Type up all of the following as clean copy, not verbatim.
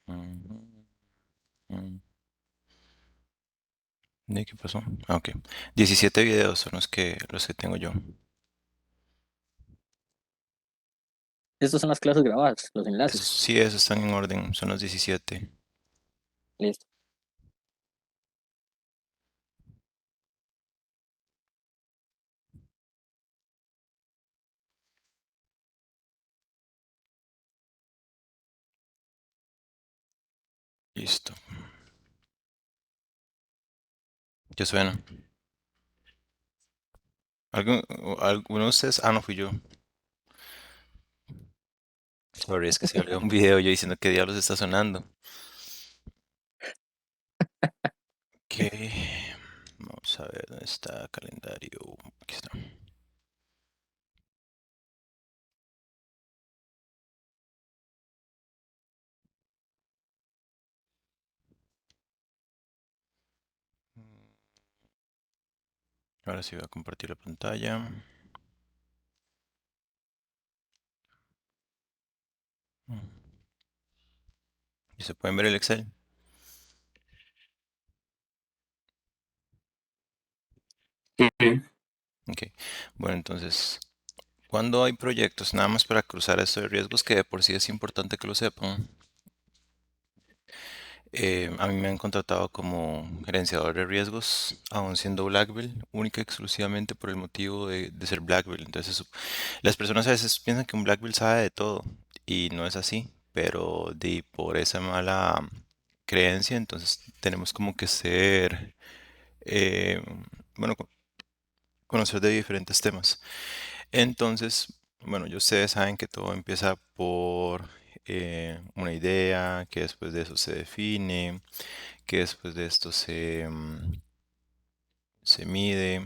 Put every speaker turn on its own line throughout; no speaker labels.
Mm, mm. ¿De qué pasó? Ah, ok. 17 videos son los que tengo yo.
Estas son las clases grabadas, los
Esos,
enlaces.
sí, esos están en orden, son los 17.
Listo.
Listo. ¿Qué suena? ¿Alguno de ustedes? Ah, no fui yo. Sorry, es que se abrió un video yo diciendo qué diablos está sonando. Ok. Vamos a ver dónde está calendario. Aquí está. Ahora sí voy a compartir la pantalla. ¿Y se pueden ver el Excel?
Sí.
Ok. Bueno, entonces, cuando hay proyectos, nada más para cruzar esto de riesgos, que de por sí es importante que lo sepan. A mí me han contratado como gerenciador de riesgos, aún siendo Black Belt, única y exclusivamente por el motivo de ser Black Belt. Entonces, las personas a veces piensan que un Black Belt sabe de todo y no es así, pero por esa mala creencia, entonces tenemos como que ser, eh, bueno, conocer de diferentes temas. Entonces, bueno, ya ustedes saben que todo empieza por una idea, que después de eso se define, que después de esto se mide,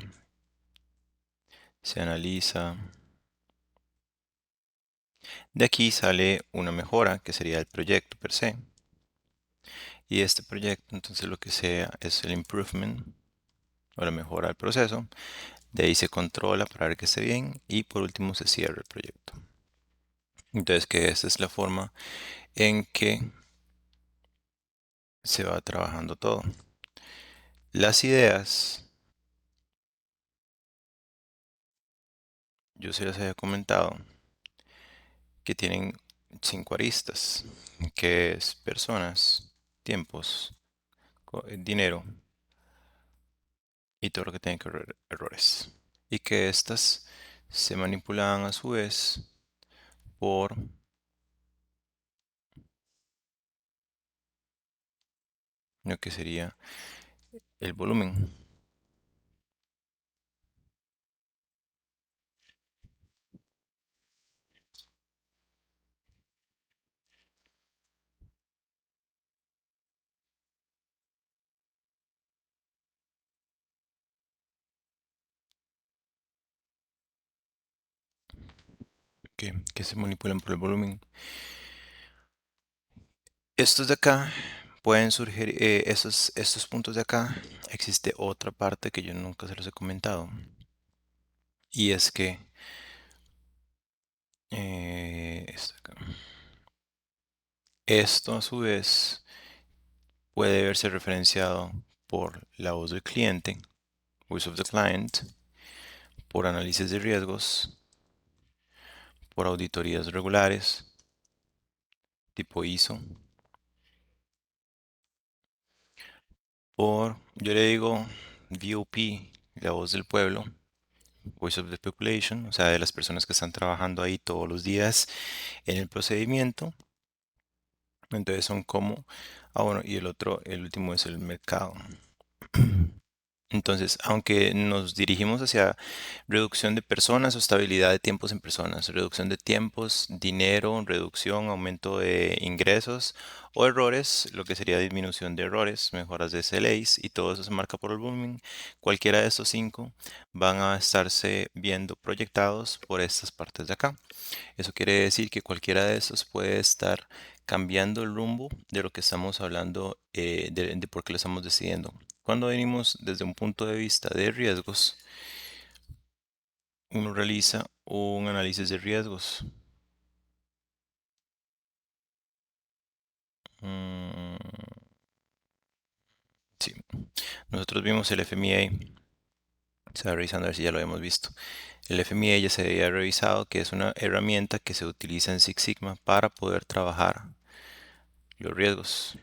se analiza. De aquí sale una mejora, que sería el proyecto per se. Y este proyecto, entonces lo que sea es el improvement o la mejora del proceso. De ahí se controla para ver que esté bien y por último se cierra el proyecto. Entonces que esta es la forma en que se va trabajando todo. Las ideas, yo se las había comentado, que tienen 5 aristas, que es personas, tiempos, dinero y todo lo que tiene que ver errores. Y que estas se manipulan a su vez por lo que sería el volumen. Que se manipulan por el volumen. Estos de acá pueden surgir, estos puntos de acá, existe otra parte que yo nunca se los he comentado. Y es que esto a su vez puede verse referenciado por la voz del cliente, voice of the client, por análisis de riesgos, por auditorías regulares, tipo ISO, por, yo le digo VOP, la voz del pueblo, voice of the population, o sea, de las personas que están trabajando ahí todos los días en el procedimiento. Entonces son como, bueno, y el otro, el último es el mercado. Entonces, aunque nos dirigimos hacia reducción de personas o estabilidad de tiempos en personas, reducción de tiempos, dinero, reducción, aumento de ingresos o errores, lo que sería disminución de errores, mejoras de SLAs y todo eso se marca por el volumen, cualquiera de estos 5 van a estarse viendo proyectados por estas partes de acá. Eso quiere decir que cualquiera de estos puede estar cambiando el rumbo de lo que estamos hablando, de por qué lo estamos decidiendo. Cuando venimos desde un punto de vista de riesgos, uno realiza un análisis de riesgos. Mm, sí, nosotros vimos el FMEA. Estaba revisando a ver si ya lo habíamos visto. El FMEA ya se había revisado que es una herramienta que se utiliza en Six Sigma para poder trabajar los riesgos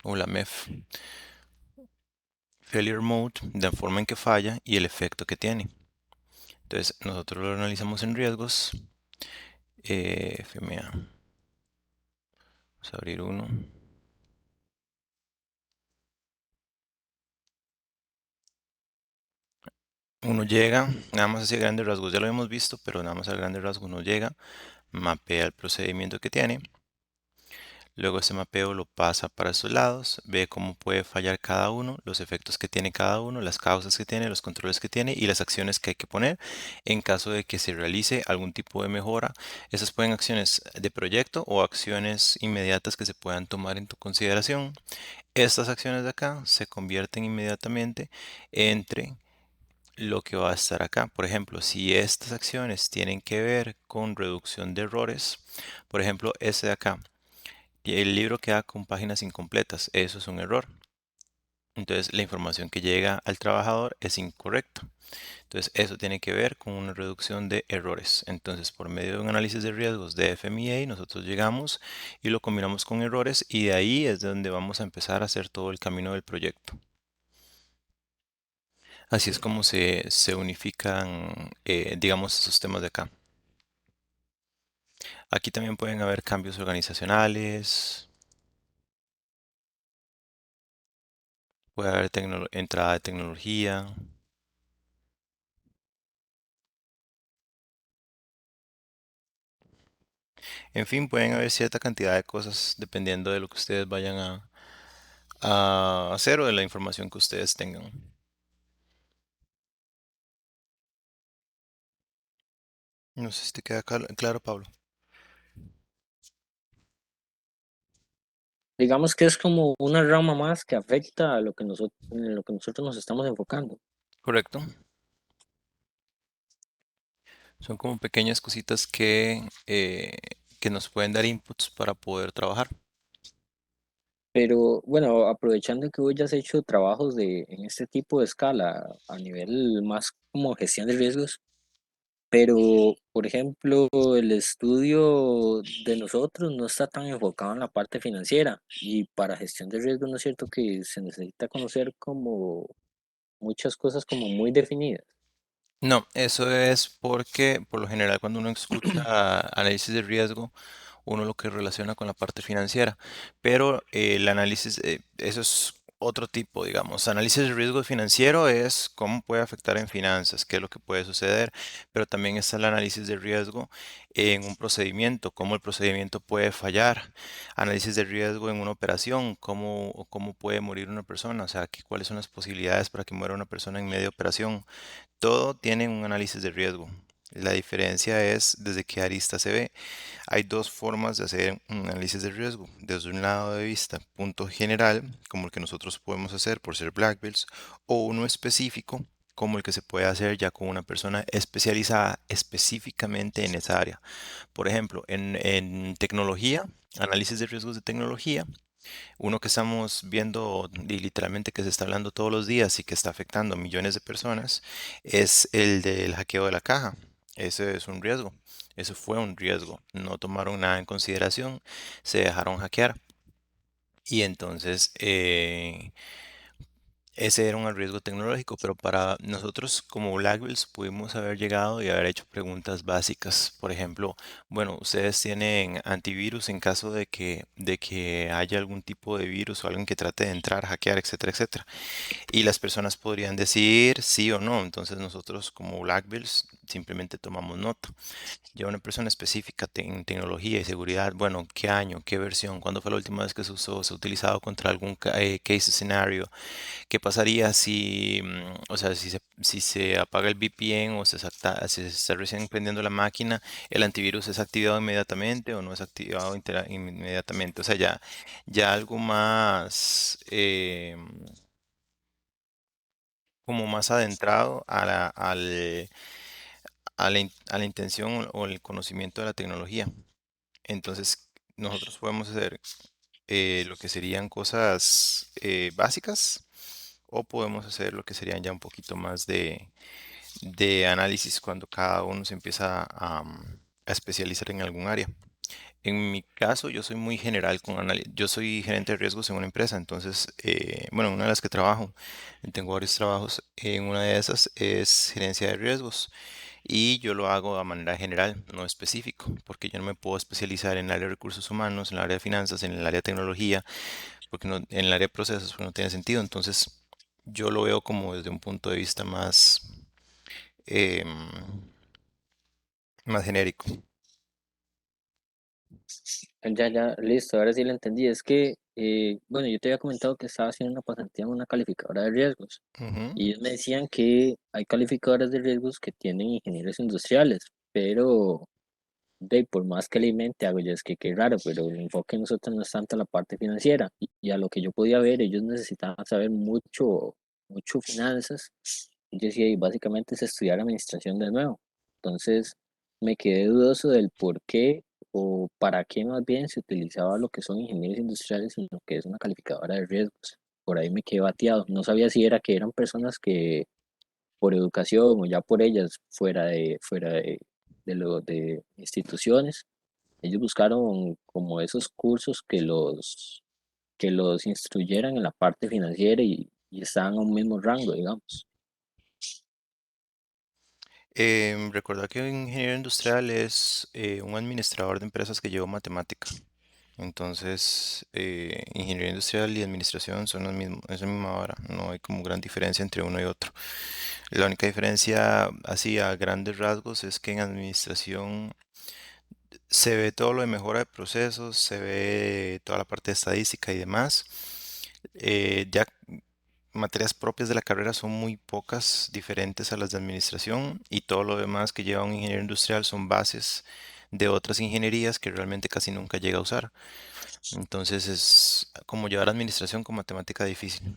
o la MEF. Failure Mode, la forma en que falla y el efecto que tiene. Entonces, nosotros lo analizamos en riesgos. FMA. Vamos a abrir uno. Uno llega, nada más hacia grandes rasgos, ya lo hemos visto, pero nada más a grandes rasgos uno llega, mapea el procedimiento que tiene, luego ese mapeo lo pasa para estos lados, ve cómo puede fallar cada uno, los efectos que tiene cada uno, las causas que tiene, los controles que tiene y las acciones que hay que poner en caso de que se realice algún tipo de mejora. Esas pueden acciones de proyecto o acciones inmediatas que se puedan tomar en tu consideración. Estas acciones de acá se convierten inmediatamente entre lo que va a estar acá. Por ejemplo, si estas acciones tienen que ver con reducción de errores, por ejemplo, este de acá, el libro queda con páginas incompletas, eso es un error. Entonces, la información que llega al trabajador es incorrecta. Entonces, eso tiene que ver con una reducción de errores. Entonces, por medio de un análisis de riesgos de FMEA, nosotros llegamos y lo combinamos con errores y de ahí es donde vamos a empezar a hacer todo el camino del proyecto. Así es como se unifican, digamos, esos temas de acá. Aquí también pueden haber cambios organizacionales, puede haber entrada de tecnología, en fin, pueden haber cierta cantidad de cosas dependiendo de lo que ustedes vayan a hacer o de la información que ustedes tengan. No sé si te queda claro, Pablo.
Digamos que es como una rama más que afecta a lo que nosotros, en lo que nosotros nos estamos enfocando.
Correcto. Son como pequeñas cositas que nos pueden dar inputs para poder trabajar.
Pero bueno, aprovechando que vos ya has hecho trabajos en este tipo de escala a nivel más como gestión de riesgos, pero por ejemplo, el estudio de nosotros no está tan enfocado en la parte financiera y para gestión de riesgos no es cierto que se necesita conocer como muchas cosas como muy definidas.
No, eso es porque por lo general cuando uno escucha análisis de riesgo, uno lo que relaciona con la parte financiera, pero el análisis, eso es otro tipo, digamos. Análisis de riesgo financiero es cómo puede afectar en finanzas, qué es lo que puede suceder, pero también está el análisis de riesgo en un procedimiento, cómo el procedimiento puede fallar, análisis de riesgo en una operación, cómo puede morir una persona, o sea, cuáles son las posibilidades para que muera una persona en media operación. Todo tiene un análisis de riesgo. La diferencia es desde qué arista se ve. Hay dos formas de hacer un análisis de riesgo. Desde un lado de vista, punto general, como el que nosotros podemos hacer por ser black belts, o uno específico, como el que se puede hacer ya con una persona especializada específicamente en esa área. Por ejemplo, en tecnología, análisis de riesgos de tecnología, uno que estamos viendo y literalmente que se está hablando todos los días y que está afectando a millones de personas es el del hackeo de la caja. Ese es un riesgo. Eso fue un riesgo. No tomaron nada en consideración, se dejaron hackear. Y entonces ese era un riesgo tecnológico, pero para nosotros como Blackwells pudimos haber llegado y haber hecho preguntas básicas. Por ejemplo, bueno, ustedes tienen antivirus en caso de que haya algún tipo de virus o alguien que trate de entrar, hackear, etcétera, etcétera. Y las personas podrían decir sí o no. Entonces nosotros como Blackwells simplemente tomamos nota. Ya una persona específica en tecnología y seguridad, bueno, ¿qué año, qué versión, cuándo fue la última vez que se usó, se ha utilizado contra algún case scenario? ¿Qué pasaría si, o sea, si se apaga el VPN o si se está recién prendiendo la máquina, el antivirus es activado inmediatamente o no es activado inmediatamente? O sea, ya algo más, como más adentrado a la intención o el conocimiento de la tecnología. Entonces, nosotros podemos hacer. lo que serían cosas básicas, o podemos hacer lo que serían ya un poquito más de análisis cuando cada uno se empieza a especializar en algún área. En mi caso, yo soy muy general con análisis. Yo soy gerente de riesgos en una empresa, entonces, bueno, una de las que trabajo, tengo varios trabajos. En una de esas es gerencia de riesgos y yo lo hago de manera general, no específico, porque yo no me puedo especializar en el área de recursos humanos, en el área de finanzas, en el área de tecnología, porque no, en el área de procesos, porque no tiene sentido. Entonces, yo lo veo como desde un punto de vista em, más genérico.
Ya, listo, ahora sí lo entendí. Es que, bueno, yo te había comentado que estaba haciendo una pasantía en una calificadora de riesgos
Ujú.
y ellos me decían que hay calificadoras de riesgos que tienen ingenieros industriales, pero por más que le invente, hago yo, es que qué raro, pero el enfoque de nosotros no es tanto la parte financiera y a lo que yo podía ver, ellos necesitaban saber mucho finanzas. Yo decía, y básicamente es estudiar administración de nuevo. Entonces me quedé dudoso del por qué o para qué más bien se utilizaba lo que son ingenieros industriales en lo que es una calificadora de riesgos. Por ahí me quedé bateado. No sabía si era que eran personas que por educación o ya por ellas de lo de instituciones, ellos buscaron como esos cursos que los instruyeran en la parte financiera y estaban a un mismo rango, digamos.
Recuerda que un ingeniero industrial es un administrador de empresas que lleva matemática. Entonces, ingeniería industrial y administración son los mismos, es la misma vara. No hay como gran diferencia entre uno y otro. La única diferencia, así a grandes rasgos, es que en administración se ve todo lo de mejora de procesos, se ve toda la parte de estadística y demás. Ya materias propias de la carrera son muy pocas diferentes a las de administración y todo lo demás que lleva un ingeniero industrial son bases de otras ingenierías que realmente casi nunca llega a usar. Entonces es como llevar administración con matemática difícil.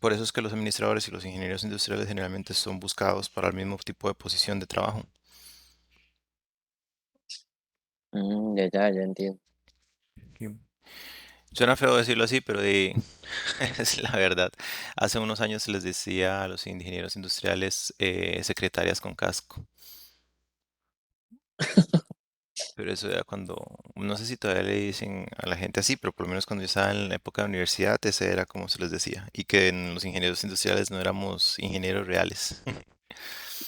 Por eso es que los administradores y los ingenieros industriales generalmente son buscados para el mismo tipo de posición de trabajo.
Ya entiendo.
Sí. Suena feo decirlo así, pero es la verdad. Hace unos años se les decía a los ingenieros industriales secretarias con casco. Pero eso era cuando, no sé si todavía le dicen a la gente así, pero por lo menos cuando yo estaba en la época de universidad, ese era como se les decía. Y que en los ingenieros industriales no éramos ingenieros reales.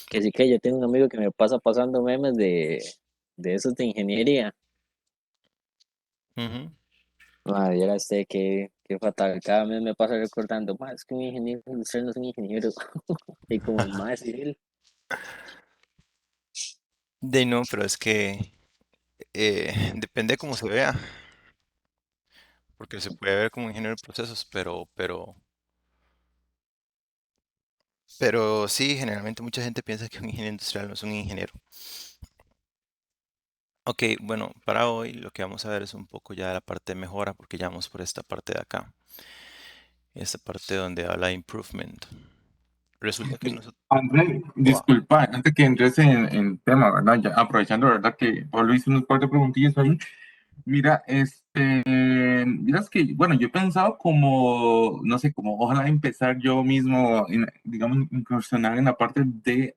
Que sí que yo tengo un amigo que me pasa pasando memes de esos de ingeniería.
Ujú.
Madre, era este que fatal. Cada vez me pasa recordando, más es que un ingeniero industrial no es un ingeniero. Y como más civil.
De no, pero es que depende de cómo se vea, porque se puede ver como ingeniero de procesos, pero sí, generalmente mucha gente piensa que un ingeniero industrial no es un ingeniero. Ok, bueno, para hoy lo que vamos a ver es un poco ya la parte de mejora, porque ya vamos por esta parte de acá, esta parte donde habla de improvement. Resulta que nosotros...
André, disculpa, antes que entres en tema, ¿verdad? Ya aprovechando, ¿verdad? Que Pablo hizo unos par de preguntillas ahí. Mira, miras que, bueno, yo he pensado como, no sé, como ojalá empezar yo mismo, digamos, incursionar en la parte de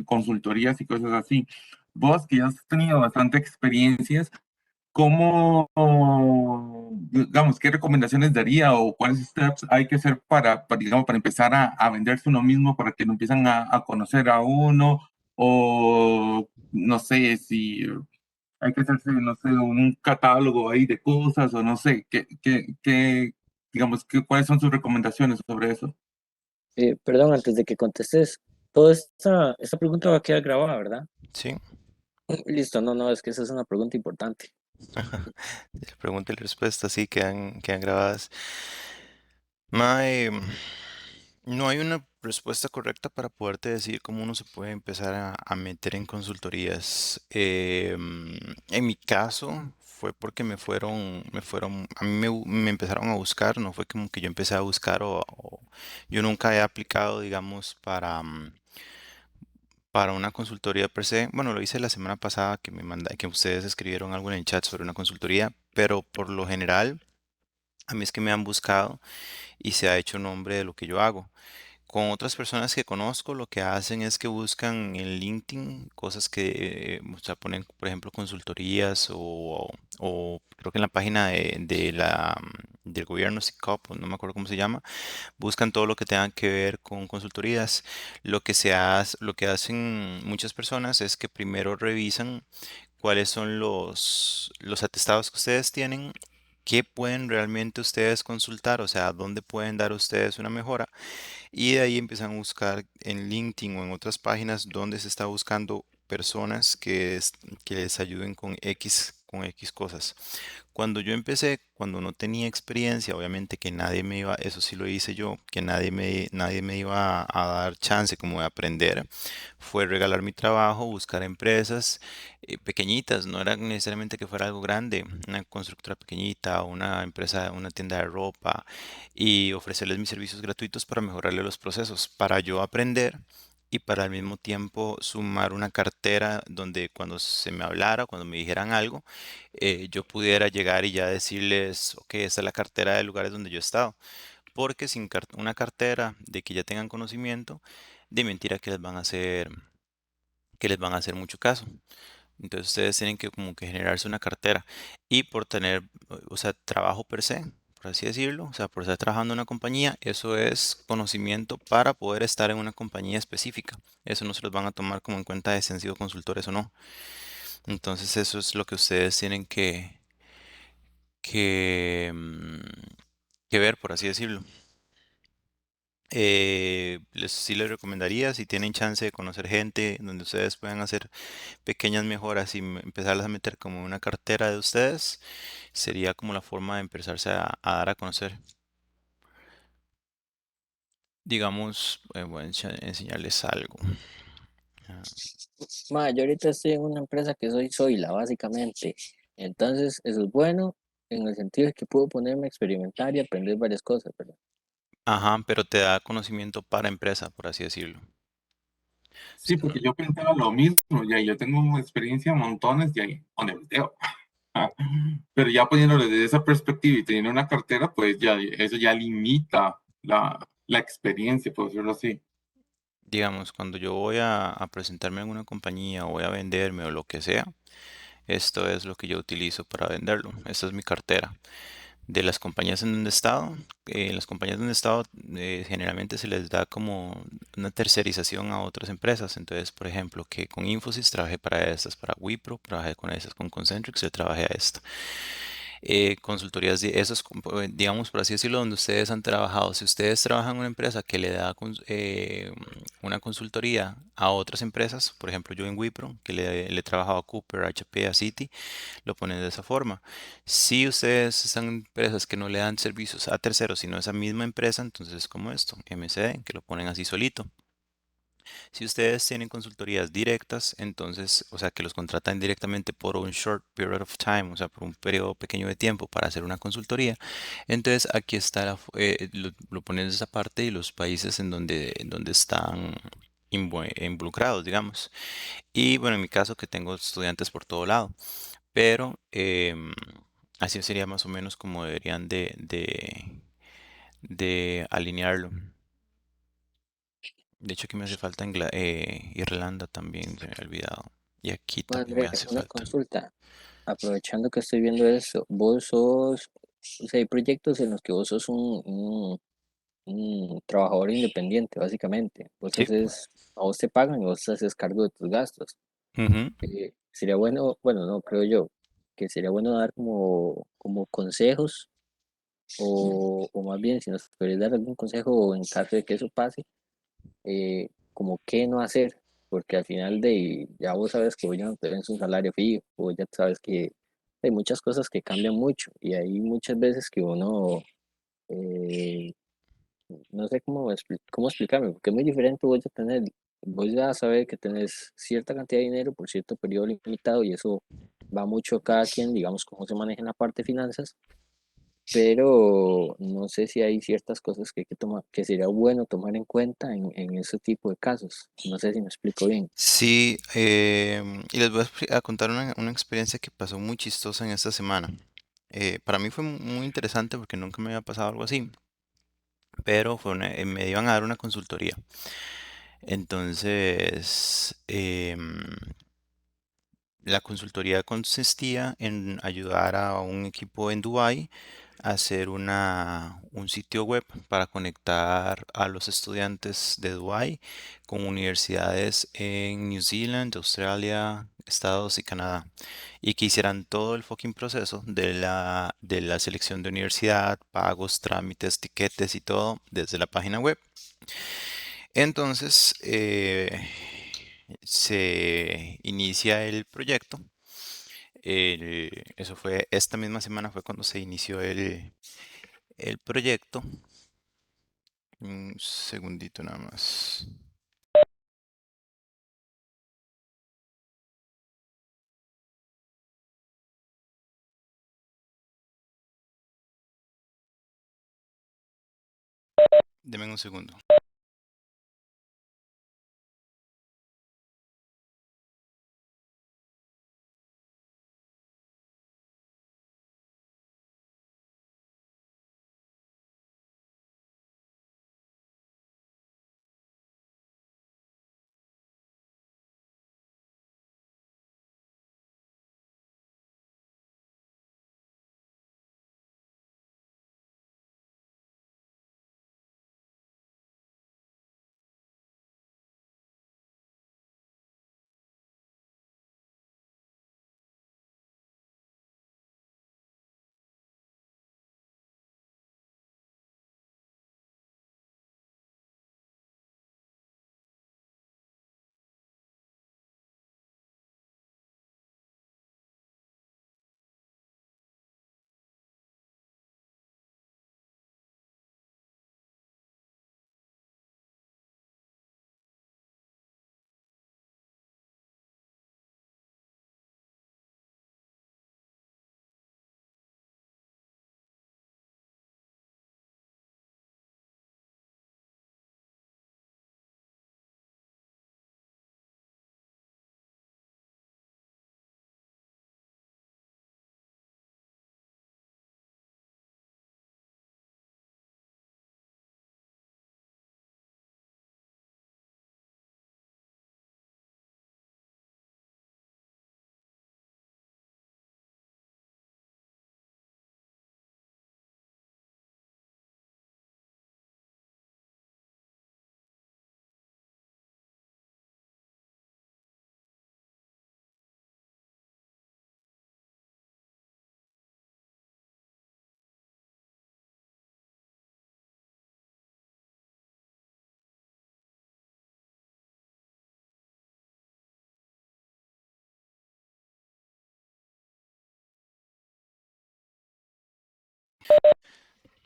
consultorías y cosas así. Vos que ya has tenido bastante experiencias, ¿cómo, digamos, qué recomendaciones daría o cuáles steps hay que hacer digamos, para empezar a venderse uno mismo, para que lo empiezan a conocer a uno? O no sé si hay que hacerse, no sé, un catálogo ahí de cosas o no sé, digamos, cuáles son sus recomendaciones sobre eso.
Perdón, antes de que contestes, toda esta pregunta va a quedar grabada, ¿verdad?
Sí,
Listo, no, es que esa es una pregunta importante.
pregunta y respuesta, sí, quedan grabadas. Mae, no hay una respuesta correcta para poderte decir cómo uno se puede empezar a meter en consultorías. En mi caso fue porque a mí me empezaron a buscar, no fue como que yo empecé a buscar o yo nunca he aplicado, digamos, para una consultoría per se. Bueno, lo hice la semana pasada que que ustedes escribieron algo en el chat sobre una consultoría, pero por lo general a mí es que me han buscado y se ha hecho nombre de lo que yo hago. Con otras personas que conozco, lo que hacen es que buscan en LinkedIn cosas que, o sea, ponen, por ejemplo, consultorías o creo que en la página del gobierno, SICOP, o no me acuerdo cómo se llama, buscan todo lo que tenga que ver con consultorías. Lo que hacen muchas personas es que primero revisan cuáles son los atestados que ustedes tienen, qué pueden realmente ustedes consultar, o sea, dónde pueden dar ustedes una mejora y de ahí empiezan a buscar en LinkedIn o en otras páginas donde se está buscando personas que les ayuden con X cosas. Cuando yo empecé, cuando no tenía experiencia, obviamente que nadie me iba, eso sí lo hice yo, que nadie me iba a dar chance como de aprender, fue regalar mi trabajo, buscar empresas pequeñitas, no era necesariamente que fuera algo grande, una constructora pequeñita, una empresa, una tienda de ropa, y ofrecerles mis servicios gratuitos para mejorarle los procesos, para yo aprender y para al mismo tiempo sumar una cartera donde cuando se me hablara, cuando me dijeran algo, yo pudiera llegar y ya decirles, ok, esta es la cartera de lugares donde yo he estado. Porque sin una cartera de que ya tengan conocimiento, de mentira que les van a hacer mucho caso. Entonces ustedes tienen que como que generarse una cartera y por tener, o sea, trabajo per se, por así decirlo, o sea, por estar trabajando en una compañía, eso es conocimiento para poder estar en una compañía específica. Eso no se los van a tomar como en cuenta de si han sido consultores o no. Entonces eso es lo que ustedes tienen que, que ver, por así decirlo. Sí les recomendaría, si tienen chance de conocer gente donde ustedes puedan hacer pequeñas mejoras y empezarlas a meter como en una cartera de ustedes, sería como la forma de empezarse a dar a conocer. Digamos, voy a enseñarles algo. Ah,
Yo ahorita estoy en una empresa que soy Zoila, básicamente. Entonces, eso es bueno en el sentido de que puedo ponerme a experimentar y aprender varias cosas, ¿verdad?
ajá, pero te da conocimiento para empresa, por así decirlo.
Sí, porque yo pensaba lo mismo, ya yo tengo experiencia montones de ahí, donde volteo. Pero ya poniéndolo desde esa perspectiva y teniendo una cartera, pues ya eso ya limita la experiencia, por decirlo así.
Digamos, cuando yo voy a presentarme en una compañía o voy a venderme o lo que sea, esto es lo que yo utilizo para venderlo. Esta es mi cartera. De las compañías en donde he estado, las compañías donde he estado generalmente se les da como una tercerización a otras empresas. Entonces, por ejemplo, que con Infosys trabajé para estas, para Wipro, trabajé con estas, con Concentrix, yo trabajé a esta. Consultorías de esos, digamos, por así decirlo, donde ustedes han trabajado. Si ustedes trabajan en una empresa que le da una consultoría a otras empresas, por ejemplo, yo en Wipro, que le he trabajado a Cooper, a HP, a Citi, lo ponen de esa forma. Si ustedes están en empresas que no le dan servicios a terceros, sino a esa misma empresa, entonces es como esto, MCD, que lo ponen así solito. Si ustedes tienen consultorías directas, entonces, o sea, que los contratan directamente por un short period of time, o sea, por un periodo pequeño de tiempo para hacer una consultoría, entonces aquí está, lo ponen de esa parte y los países en donde están involucrados, digamos. Y bueno, en mi caso que tengo estudiantes por todo lado, pero así sería más o menos como deberían de alinearlo. De hecho, aquí me hace falta Irlanda también, se me había olvidado. Y aquí también me
André,
hace
una
falta.
consulta. Aprovechando que estoy viendo eso, vos sos, o sea, hay proyectos en los que vos sos un trabajador independiente, básicamente. Vos
Sí.
haces, a vos te pagan y vos haces cargo de tus gastos.
Ujú.
Sería bueno, bueno, no, creo yo, que sería bueno dar como consejos o más bien si nos podrías dar algún consejo en caso de que eso pase, como qué no hacer, porque al final de ya vos sabes que vos ya no tenés un salario fijo, vos ya sabes que hay muchas cosas que cambian mucho y hay muchas veces que uno, eh, no sé cómo explicarme, porque es muy diferente vos ya sabes que tenés cierta cantidad de dinero por cierto periodo limitado y eso va mucho a cada quien, digamos, cómo se maneja en la parte de finanzas, pero no sé si hay ciertas cosas que hay que tomar, que sería bueno tomar en cuenta en ese tipo de casos. No sé si me explico bien.
Sí, y les voy a contar una experiencia que pasó muy chistosa en esta semana. Para mí fue muy interesante porque nunca me había pasado algo así, pero me iban a dar una consultoría. Entonces, la consultoría consistía en ayudar a un equipo en Dubái a hacer un sitio web para conectar a los estudiantes de Dubái con universidades en New Zealand, Australia, Estados y Canadá. Y que hicieran todo el fucking proceso de la selección de universidad, pagos, trámites, tiquetes y todo desde la página web. Entonces, se inicia el proyecto. Eso fue, esta misma semana fue cuando se inició el proyecto. Un segundito nada más. Deme un segundo.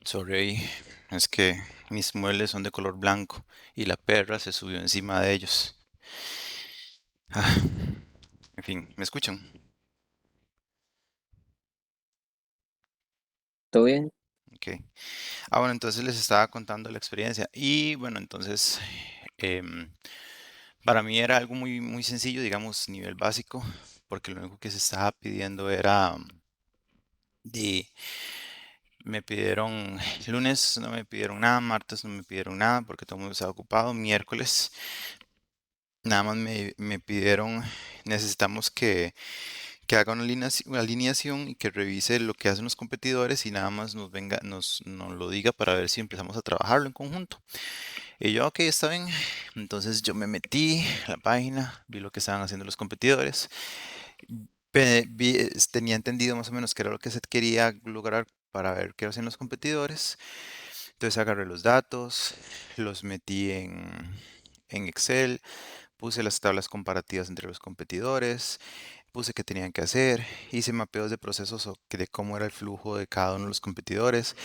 Sorry, es que mis muebles son de color blanco y la perra se subió encima de ellos. Ah, en fin, ¿me escuchan?
¿Todo bien?
Ok. Bueno, entonces les estaba contando la experiencia. Y bueno, entonces, em, para mí era algo muy sencillo, digamos, nivel básico, porque lo único que se estaba pidiendo era de, me pidieron, lunes no me pidieron nada, martes no me pidieron nada, porque todo el mundo estaba ocupado, miércoles nada más me pidieron, necesitamos que haga una alineación y que revise lo que hacen los competidores y nada más nos lo diga para ver si empezamos a trabajarlo en conjunto. Y yo, ok, está bien. Entonces yo me metí a la página, vi lo que estaban haciendo los competidores, tenía entendido más o menos qué era lo que se quería lograr para ver qué hacían los competidores. Entonces agarré los datos, los metí en Excel, puse las tablas comparativas entre los competidores, puse qué tenían que hacer, hice mapeos de procesos de cómo era el flujo de cada uno de los competidores,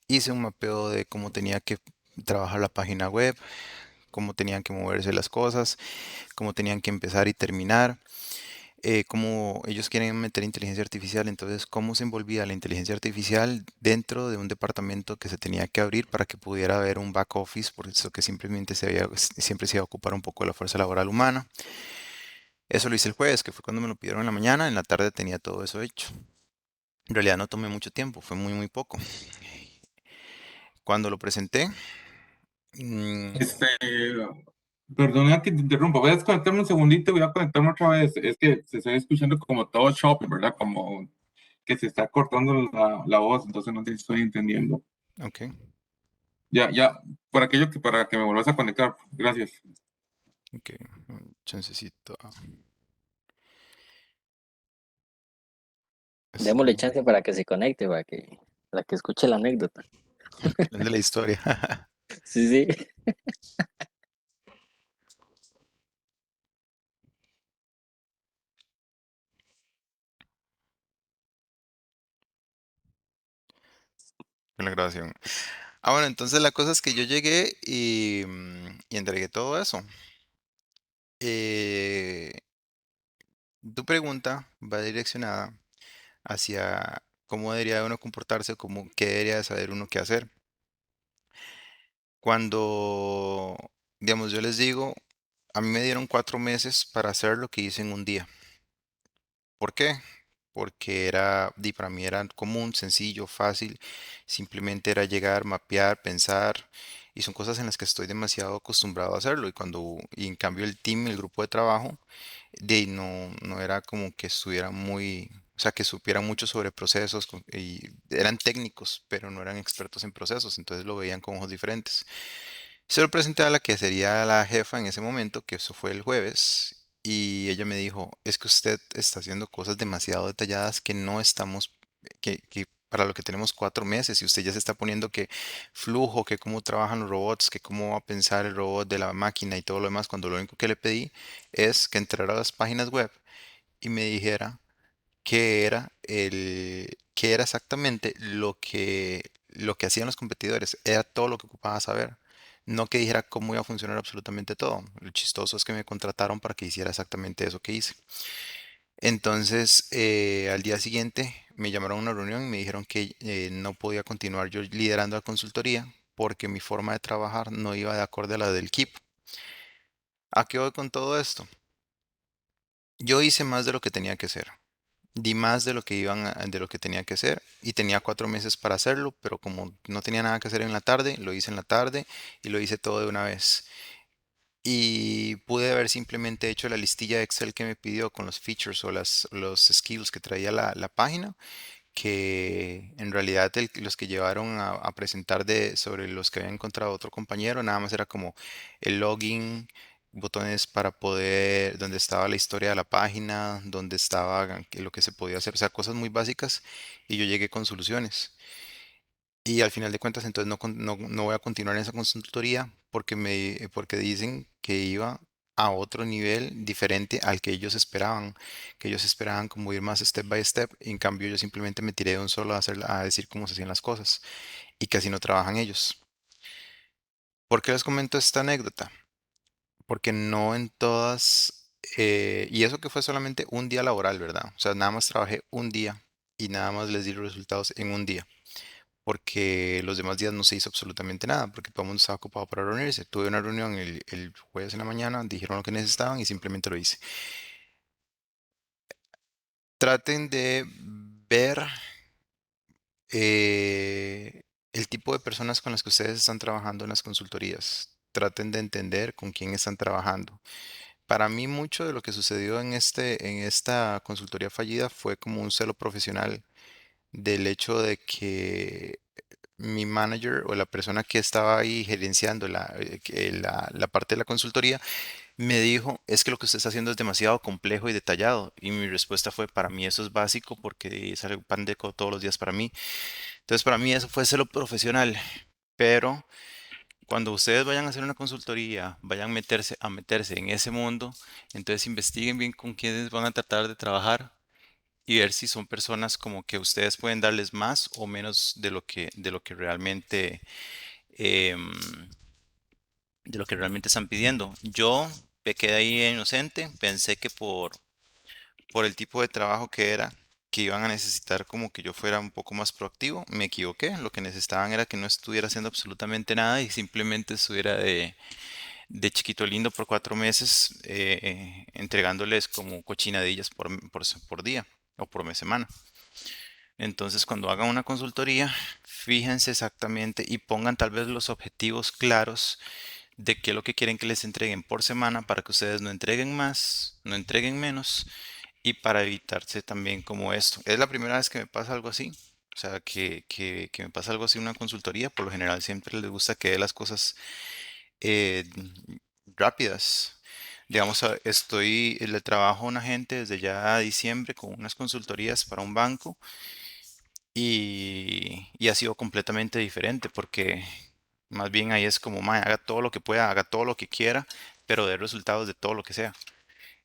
hice un mapeo de cómo tenía que trabajar la página web, cómo tenían que moverse las cosas, cómo tenían que empezar y terminar, cómo ellos quieren meter inteligencia artificial, entonces cómo se envolvía la inteligencia artificial dentro de un departamento que se tenía que abrir para que pudiera haber un back office, por eso que siempre se iba a ocupar un poco de la fuerza laboral humana. Eso lo hice el jueves, que fue cuando me lo pidieron en la mañana, en la tarde tenía todo eso hecho. En realidad no tomé mucho tiempo, fue muy, muy poco. Cuando lo presenté, mm,
Este, perdona que te interrumpa, voy a desconectarme un segundito, voy a conectarme otra vez. Es que se está escuchando como todo shopping, ¿verdad? Como que se está cortando la voz, entonces no te estoy entendiendo.
ok,
Ya, ya, por aquello que para que me vuelvas a conectar, gracias.
ok, chancecito.
Démosle
Esto,
chance para que se conecte, para que escuche la anécdota.
el plan de la historia.
Sí, sí.
Con la grabación. Ah, bueno, entonces la cosa es que yo llegué y entregué todo eso. Eh, Tu pregunta va direccionada hacia cómo debería uno comportarse, cómo, qué debería de saber uno qué hacer. Cuando, digamos, yo les digo, a mí me dieron 4 meses para hacer lo que hice en un día. ¿Por qué? Porque para mí era común, sencillo, fácil. Simplemente era llegar, mapear, pensar. Y son cosas en las que estoy demasiado acostumbrado a hacerlo. Y en cambio el team, el grupo de trabajo, de ahí no era como que estuviera muy, o sea, que supieran mucho sobre procesos y eran técnicos, pero no eran expertos en procesos, entonces lo veían con ojos diferentes. Se lo presenté a la que sería la jefa en ese momento, que eso fue el jueves, y ella me dijo, es que usted está haciendo cosas demasiado detalladas que no estamos, que para lo que tenemos 4 meses y usted ya se está poniendo que flujo, que cómo trabajan los robots, que cómo va a pensar el robot de la máquina y todo lo demás, cuando lo único que le pedí es que entrara a las páginas web y me dijera qué era exactamente lo que hacían los competidores. Era todo lo que ocupaba saber. No que dijera cómo iba a funcionar absolutamente todo. Lo chistoso es que me contrataron para que hiciera exactamente eso que hice. Entonces, al día siguiente me llamaron a una reunión y me dijeron que no podía continuar yo liderando la consultoría porque mi forma de trabajar no iba de acorde a la del equipo. ¿A qué voy con todo esto? Yo hice más de lo que tenía que hacer. Di más de lo que de lo que tenía que hacer y tenía 4 meses para hacerlo, pero como no tenía nada que hacer en la tarde, lo hice en la tarde y lo hice todo de una vez. Y pude haber simplemente hecho la listilla de Excel que me pidió con los features o los skills que traía la página, que en realidad los que llevaron a presentar sobre los que había encontrado otro compañero, nada más era como el login, botones para poder, donde estaba la historia de la página, donde estaba lo que se podía hacer, o sea, cosas muy básicas, y yo llegué con soluciones. Y al final de cuentas, entonces no voy a continuar en esa consultoría porque dicen que iba a otro nivel diferente al que ellos esperaban como ir más step by step, y en cambio yo simplemente me tiré de un solo a decir cómo se hacían las cosas, y casi no trabajan ellos. ¿Por qué les comento esta anécdota? Porque no en todas, y eso que fue solamente un día laboral, ¿verdad? O sea, nada más trabajé un día y nada más les di los resultados en un día, porque los demás días no se hizo absolutamente nada, porque todo el mundo estaba ocupado para reunirse. Tuve una reunión el jueves en la mañana, dijeron lo que necesitaban y simplemente lo hice. Traten de ver eh, el tipo de personas con las que ustedes están trabajando en las consultorías. Traten de entender con quién están trabajando. Para mí mucho de lo que sucedió en esta consultoría fallida fue como un celo profesional del hecho de que mi manager o la persona que estaba ahí gerenciando la parte de la consultoría me dijo, es que lo que usted está haciendo es demasiado complejo y detallado. Y mi respuesta fue, para mí eso es básico porque es algo pan de todos los días para mí. Entonces, para mí eso fue lo profesional. Pero cuando ustedes vayan a hacer una consultoría, vayan a meterse en ese mundo, entonces investiguen bien con quiénes van a tratar de trabajar y ver si son personas como que ustedes pueden darles más o menos de lo que realmente em, están pidiendo. Yo pequé de ahí inocente, pensé que por el tipo de trabajo que era, que iban a necesitar como que yo fuera un poco más proactivo. Me equivoqué, lo que necesitaban era que no estuviera haciendo absolutamente nada y simplemente estuviera de chiquito lindo por 4 meses, entregándoles como cochinadillas por día o por mes semana. Entonces, cuando hagan una consultoría, fíjense exactamente y pongan tal vez los objetivos claros de qué es lo que quieren que les entreguen por semana para que ustedes no entreguen más, no entreguen menos y para evitarse también como esto. Es la primera vez que me pasa algo así. O sea, que me pasa algo así en una consultoría. Por lo general siempre les gusta que dé las cosas eh, rápidas. Digamos, le trabajo a una gente desde ya diciembre con unas consultorías para un banco y ha sido completamente diferente porque más bien ahí es como, "Mae, haga todo lo que pueda, haga todo lo que quiera, pero dé resultados de todo lo que sea".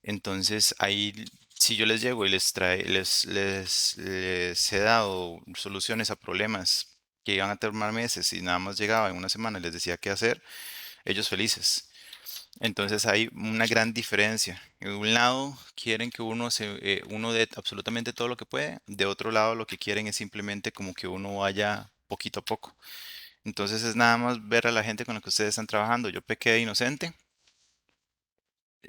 Entonces ahí si yo les llego y les he dado soluciones a problemas que iban a tomar meses y nada más llegaba en una semana y les decía qué hacer, ellos felices. Entonces hay una gran diferencia. De un lado quieren que uno dé absolutamente todo lo que puede, de otro lado lo que quieren es simplemente como que uno vaya poquito a poco. Entonces es nada más ver a la gente con la que ustedes están trabajando. Yo pequé de inocente,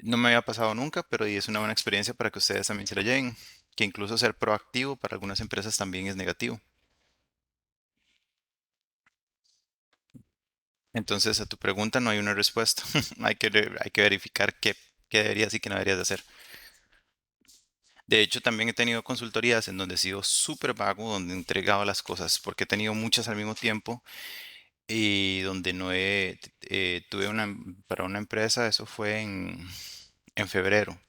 no me había pasado nunca, pero y es una buena experiencia para que ustedes también se la lleven. Que incluso ser proactivo para algunas empresas también es negativo. Entonces a tu pregunta no hay una respuesta. Hay que verificar qué deberías y qué no deberías de hacer. De hecho, también he tenido consultorías en donde he sido súper vago, donde he entregado las cosas, porque he tenido muchas al mismo tiempo y donde no he, tuve para una empresa, eso fue en febrero.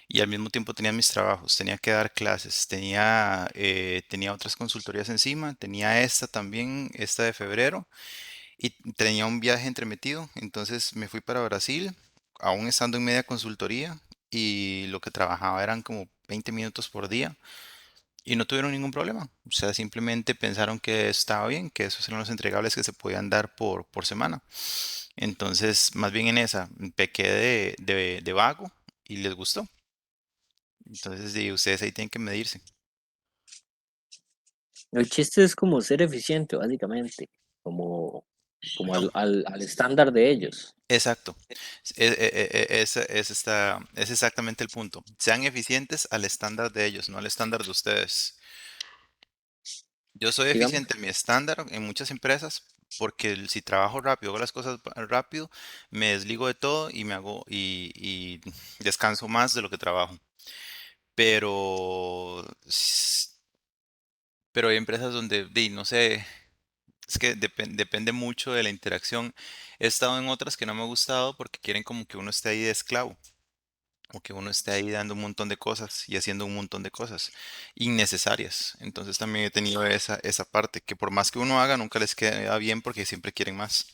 Y al mismo tiempo tenía mis trabajos, tenía que dar clases, tenía otras consultorías encima, tenía esta también, esta de febrero, y tenía un viaje entremetido. Entonces me fui para Brasil, aún estando en media consultoría, y lo que trabajaba eran como 20 minutos por día, y no tuvieron ningún problema. O sea, simplemente pensaron que estaba bien, que esos eran los entregables que se podían dar por semana. Entonces, más bien en esa, pequé de vago y les gustó. Entonces, sí, ustedes ahí tienen que medirse.
El chiste es como ser eficiente, básicamente, como, como
No,
al estándar de ellos.
exacto. Es exactamente el punto. Sean eficientes al estándar de ellos, no al estándar de ustedes. Yo soy
Digamos,
eficiente en mi estándar en muchas empresas porque si trabajo rápido, hago las cosas rápido, me desligo de todo y y descanso más de lo que trabajo. Pero, pero hay empresas donde, no sé, es que depende mucho de la interacción. He estado en otras que no me ha gustado porque quieren como que uno esté ahí de esclavo o que uno esté ahí dando un montón de cosas y haciendo un montón de cosas innecesarias. Entonces también he tenido esa parte que por más que uno haga nunca les queda bien porque siempre quieren más.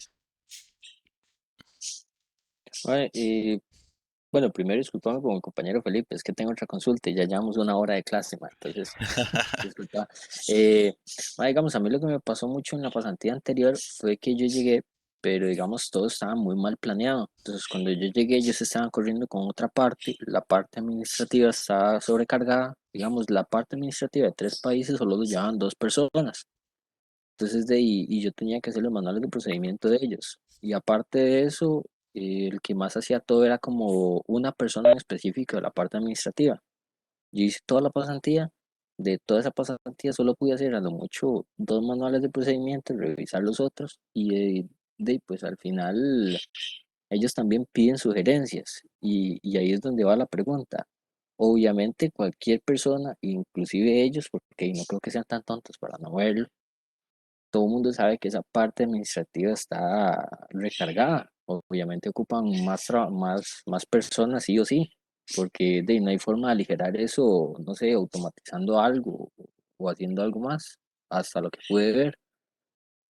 y bueno, primero disculpame con mi compañero Felipe, es que tengo otra consulta y ya llevamos una hora de clase, ma, entonces, disculpa. Eh, digamos, a mí lo que me pasó mucho en la pasantía anterior fue que yo llegué, pero digamos, todo estaba muy mal planeado. Entonces, cuando yo llegué, ellos estaban corriendo con otra parte, la parte administrativa estaba sobrecargada. Digamos, la parte administrativa de 3 países solo lo llevaban 2 personas. Entonces, y yo tenía que hacer los manuales de procedimiento de ellos. Y aparte de eso, el que más hacía todo era como una persona en específico de la parte administrativa. Yo hice toda la pasantía, de toda esa pasantía solo pude hacer a lo mucho 2 manuales de procedimiento, revisar los otros pues al final ellos también piden sugerencias y ahí es donde va la pregunta. Obviamente cualquier persona, inclusive ellos, porque no creo que sean tan tontos para no verlo, todo el mundo sabe que esa parte administrativa está recargada. Obviamente ocupan más personas, sí o sí, porque no hay forma de aligerar eso, no sé, automatizando algo o haciendo algo más, hasta lo que pude ver.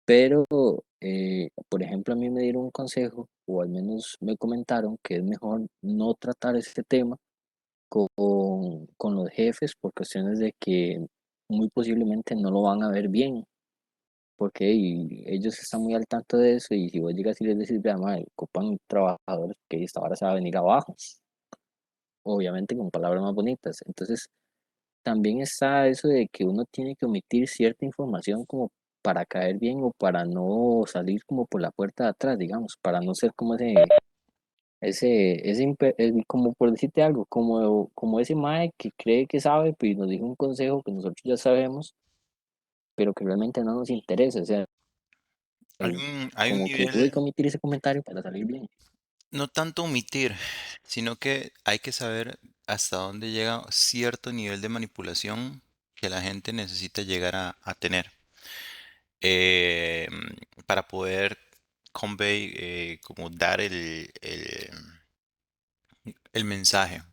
Pero, por ejemplo, a mí me dieron un consejo, o al menos me comentaron que es mejor no tratar este tema con los jefes por cuestiones de que muy posiblemente no lo van a ver bien porque ellos están muy al tanto de eso y si vos llegas y les decís, vea, mae, ocupan trabajadores que esta hora se va a venir abajo, obviamente con palabras más bonitas. Entonces, también está eso de que uno tiene que omitir cierta información como para caer bien o para no salir como por la puerta de atrás, digamos, para no ser como como por decirte algo, como ese mae que cree que sabe, pues nos dijo un consejo que nosotros ya sabemos pero que realmente no nos interesa. O sea,
Hay un
como que tuve que
nivel,
omitir ese comentario para salir bien.
no tanto omitir, sino que hay que saber hasta dónde llega cierto nivel de manipulación que la gente necesita llegar a tener para poder convey, como dar el mensaje.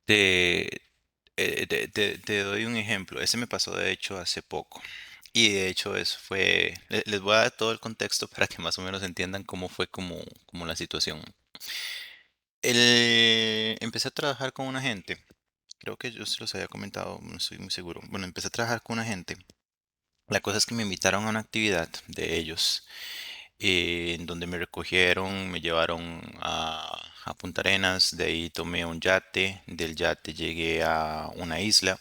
Te, te doy un ejemplo. Ese me pasó de hecho hace poco. Y de hecho eso fue, les voy a dar todo el contexto para que más o menos entiendan cómo fue como la situación. Empecé a trabajar con una gente, creo que yo se los había comentado, no estoy muy seguro. Bueno, empecé a trabajar con una gente. La cosa es que me invitaron a una actividad de ellos, en donde me recogieron, me llevaron a Punta Arenas, de ahí tomé un yate, del yate llegué a una isla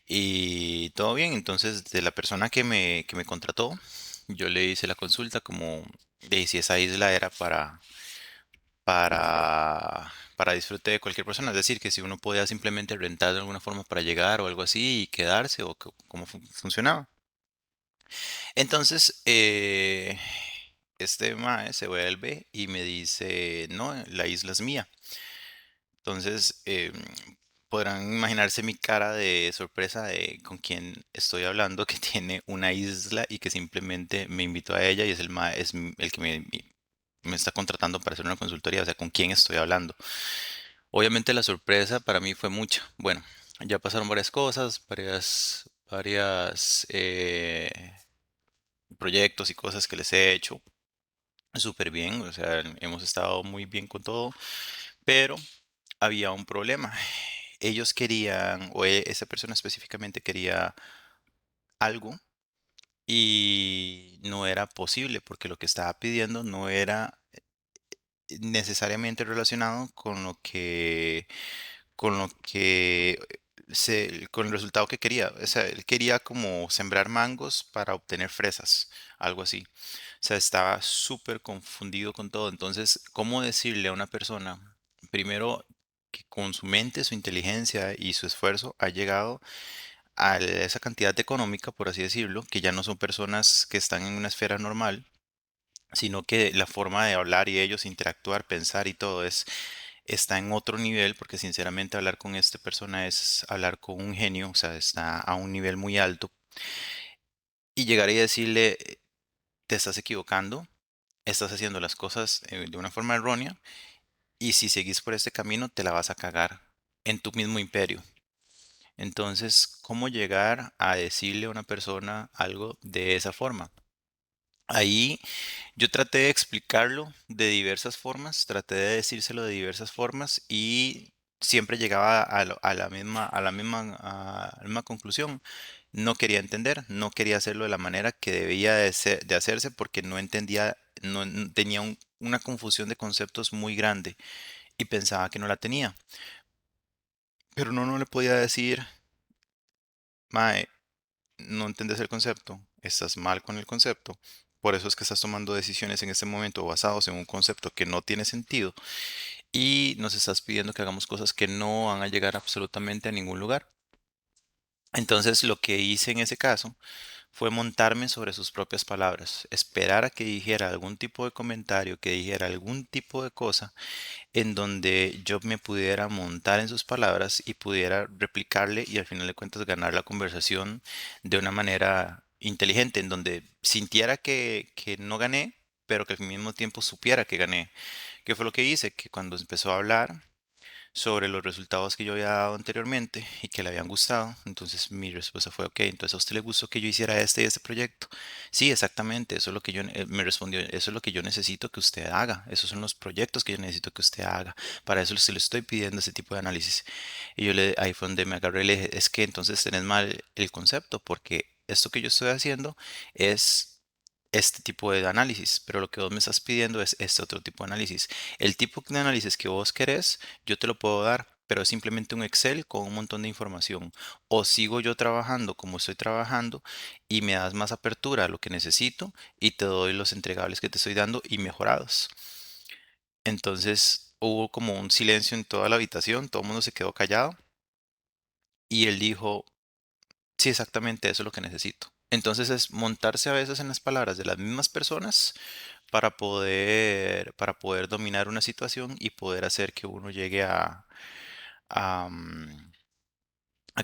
y todo bien. Entonces, de la persona que me contrató, yo le hice la consulta como de si esa isla era para disfrute de cualquier persona, es decir, que si uno podía simplemente rentar de alguna forma para llegar o algo así y quedarse o cómo funcionaba. Entonces, este mae se vuelve y me dice, no, la isla es mía. Entonces, podrán imaginarse mi cara de sorpresa de con quién estoy hablando, que tiene una isla y que simplemente me invitó a ella y es el mae, el que me está contratando para hacer una consultoría, o sea, con quién estoy hablando. Obviamente la sorpresa para mí fue mucha. Bueno, ya pasaron varias cosas, varias proyectos y cosas que les he hecho súper bien, o sea, hemos estado muy bien con todo, pero había un problema. Ellos querían, o esa persona específicamente quería algo y no era posible porque lo que estaba pidiendo no era necesariamente relacionado con lo que con el resultado que quería. O sea, él quería como sembrar mangos para obtener fresas, algo así. O sea, estaba súper confundido con todo. Entonces, ¿cómo decirle a una persona, primero, que con su mente, su inteligencia y su esfuerzo ha llegado a esa cantidad económica, por así decirlo, que ya no son personas que están en una esfera normal, sino que la forma de hablar y ellos interactuar, pensar y todo está en otro nivel, porque sinceramente hablar con esta persona es hablar con un genio, o sea, está a un nivel muy alto. Y llegar y decirle, te estás equivocando, estás haciendo las cosas de una forma errónea, y si seguís por este camino te la vas a cagar en tu mismo imperio. Entonces, ¿cómo llegar a decirle a una persona algo de esa forma? Ahí yo traté de explicarlo de diversas formas, traté de decírselo de diversas formas y siempre llegaba a la misma conclusión. No quería entender, no quería hacerlo de la manera que debía de hacerse porque no entendía, tenía una confusión de conceptos muy grande y pensaba que no la tenía. Pero no le podía decir, Mae, no entendés el concepto, estás mal con el concepto. Por eso es que estás tomando decisiones en este momento basados en un concepto que no tiene sentido y nos estás pidiendo que hagamos cosas que no van a llegar absolutamente a ningún lugar. Entonces lo que hice en ese caso fue montarme sobre sus propias palabras, esperar a que dijera algún tipo de comentario, que dijera algún tipo de cosa en donde yo me pudiera montar en sus palabras y pudiera replicarle y al final de cuentas ganar la conversación de una manera inteligente, en donde sintiera que no gané, pero que al mismo tiempo supiera que gané. ¿Qué fue lo que hice? Que cuando empezó a hablar sobre los resultados que yo había dado anteriormente y que le habían gustado, entonces mi respuesta fue, ok, entonces a usted le gustó que yo hiciera este y este proyecto. Sí, exactamente, eso es lo que me respondió, eso es lo que yo necesito que usted haga, esos son los proyectos que yo necesito que usted haga, para eso se le estoy pidiendo ese tipo de análisis. Y ahí fue donde me agarré y le dije, es que entonces tenés mal el concepto, porque esto que yo estoy haciendo es este tipo de análisis, pero lo que vos me estás pidiendo es este otro tipo de análisis. El tipo de análisis que vos querés, yo te lo puedo dar, pero es simplemente un Excel con un montón de información. O sigo yo trabajando como estoy trabajando y me das más apertura a lo que necesito y te doy los entregables que te estoy dando y mejorados. Entonces hubo como un silencio en toda la habitación, todo el mundo se quedó callado y él dijo, sí, exactamente eso es lo que necesito. Entonces es montarse a veces en las palabras de las mismas personas para poder dominar una situación y poder hacer que uno llegue a, a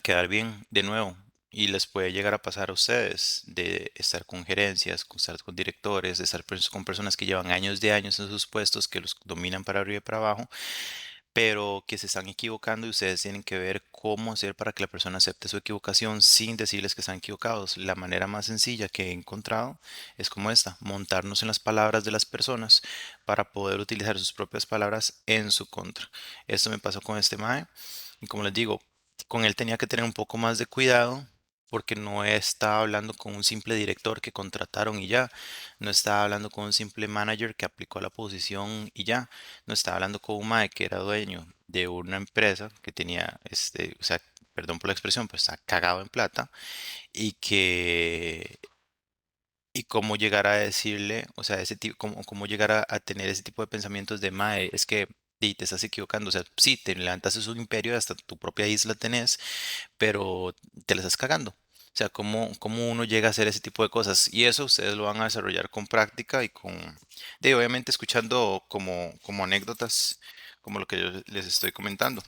quedar bien de nuevo. Y les puede llegar a pasar a ustedes de estar con gerencias, con estar con directores, de estar con personas que llevan años de años en sus puestos, que los dominan para arriba y para abajo, pero que se están equivocando y ustedes tienen que ver cómo hacer para que la persona acepte su equivocación sin decirles que están equivocados. La manera más sencilla que he encontrado es como esta, montarnos en las palabras de las personas para poder utilizar sus propias palabras en su contra. Esto me pasó con este Mae y como les digo, con él tenía que tener un poco más de cuidado porque no estaba hablando con un simple director que contrataron y ya, no estaba hablando con un simple manager que aplicó a la posición y ya, no estaba hablando con un mae que era dueño de una empresa que tenía, o sea, perdón por la expresión, pues está cagado en plata y y cómo llegar a decirle, o sea, ese tipo, cómo llegar a tener ese tipo de pensamientos de mae, es que y te estás equivocando, o sea, sí, te levantas un imperio, hasta tu propia isla tenés, pero te la estás cagando. O sea, cómo uno llega a hacer ese tipo de cosas. Y eso ustedes lo van a desarrollar con práctica y obviamente escuchando como anécdotas, como lo que yo les estoy comentando.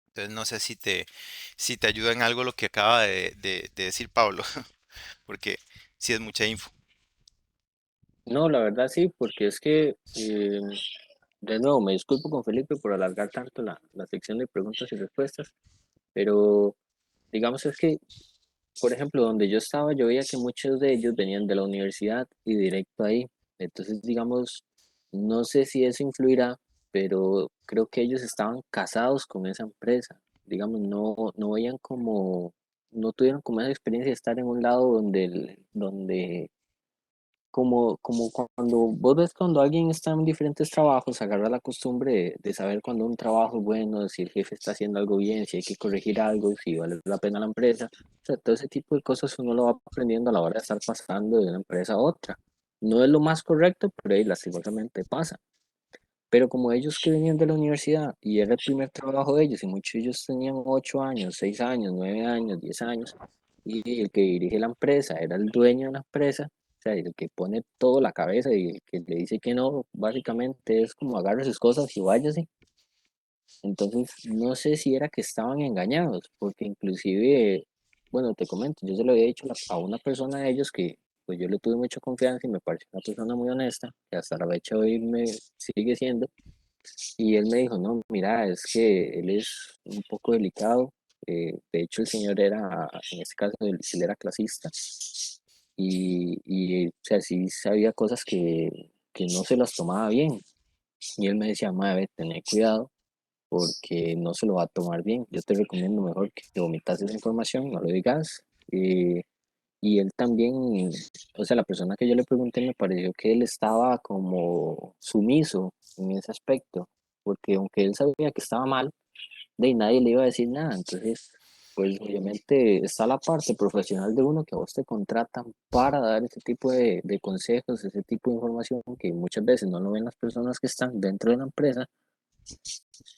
Entonces no sé si te ayuda en algo lo que acaba de decir Pablo, porque sí es mucha info.
No, la verdad sí, porque es que, de nuevo, me disculpo con Felipe por alargar tanto la sección de preguntas y respuestas, pero digamos es que, por ejemplo, donde yo estaba, yo veía que muchos de ellos venían de la universidad y directo ahí. Entonces, digamos, no sé si eso influirá, pero creo que ellos estaban casados con esa empresa. Digamos, no veían como, no tuvieron como esa experiencia de estar en un lado donde como cuando vos ves cuando alguien está en diferentes trabajos, agarra la costumbre de saber cuando un trabajo es bueno, si el jefe está haciendo algo bien, si hay que corregir algo, si vale la pena la empresa. O sea, todo ese tipo de cosas uno lo va aprendiendo a la hora de estar pasando de una empresa a otra. No es lo más correcto, pero ahí lastimosamente pasa. Pero como ellos que venían de la universidad y era el primer trabajo de ellos, y muchos de ellos tenían 8 años, 6 años, 9 años, 10 años, y el que dirige la empresa era el dueño de la empresa, o sea, el que pone todo la cabeza y el que le dice que no, básicamente es como agarre sus cosas y váyase. Entonces, no sé si era que estaban engañados, porque inclusive, bueno, te comento, yo se lo había dicho a una persona de ellos que pues yo le tuve mucha confianza y me pareció una persona muy honesta, que hasta la fecha hoy me sigue siendo. Y él me dijo, no, mira, es que él es un poco delicado. De hecho, el señor era, en este caso, él era clasista o sea, sí sabía cosas que no se las tomaba bien. Y él me decía, madre, tener cuidado porque no se lo va a tomar bien. Yo te recomiendo mejor que omitas esa información, no lo digas. Y él también, o sea, la persona que yo le pregunté me pareció que él estaba como sumiso en ese aspecto, porque aunque él sabía que estaba mal, de ahí nadie le iba a decir nada. Entonces, pues obviamente está la parte profesional de uno que a vos te contratan para dar ese tipo de consejos, ese tipo de información que muchas veces no lo ven las personas que están dentro de la empresa,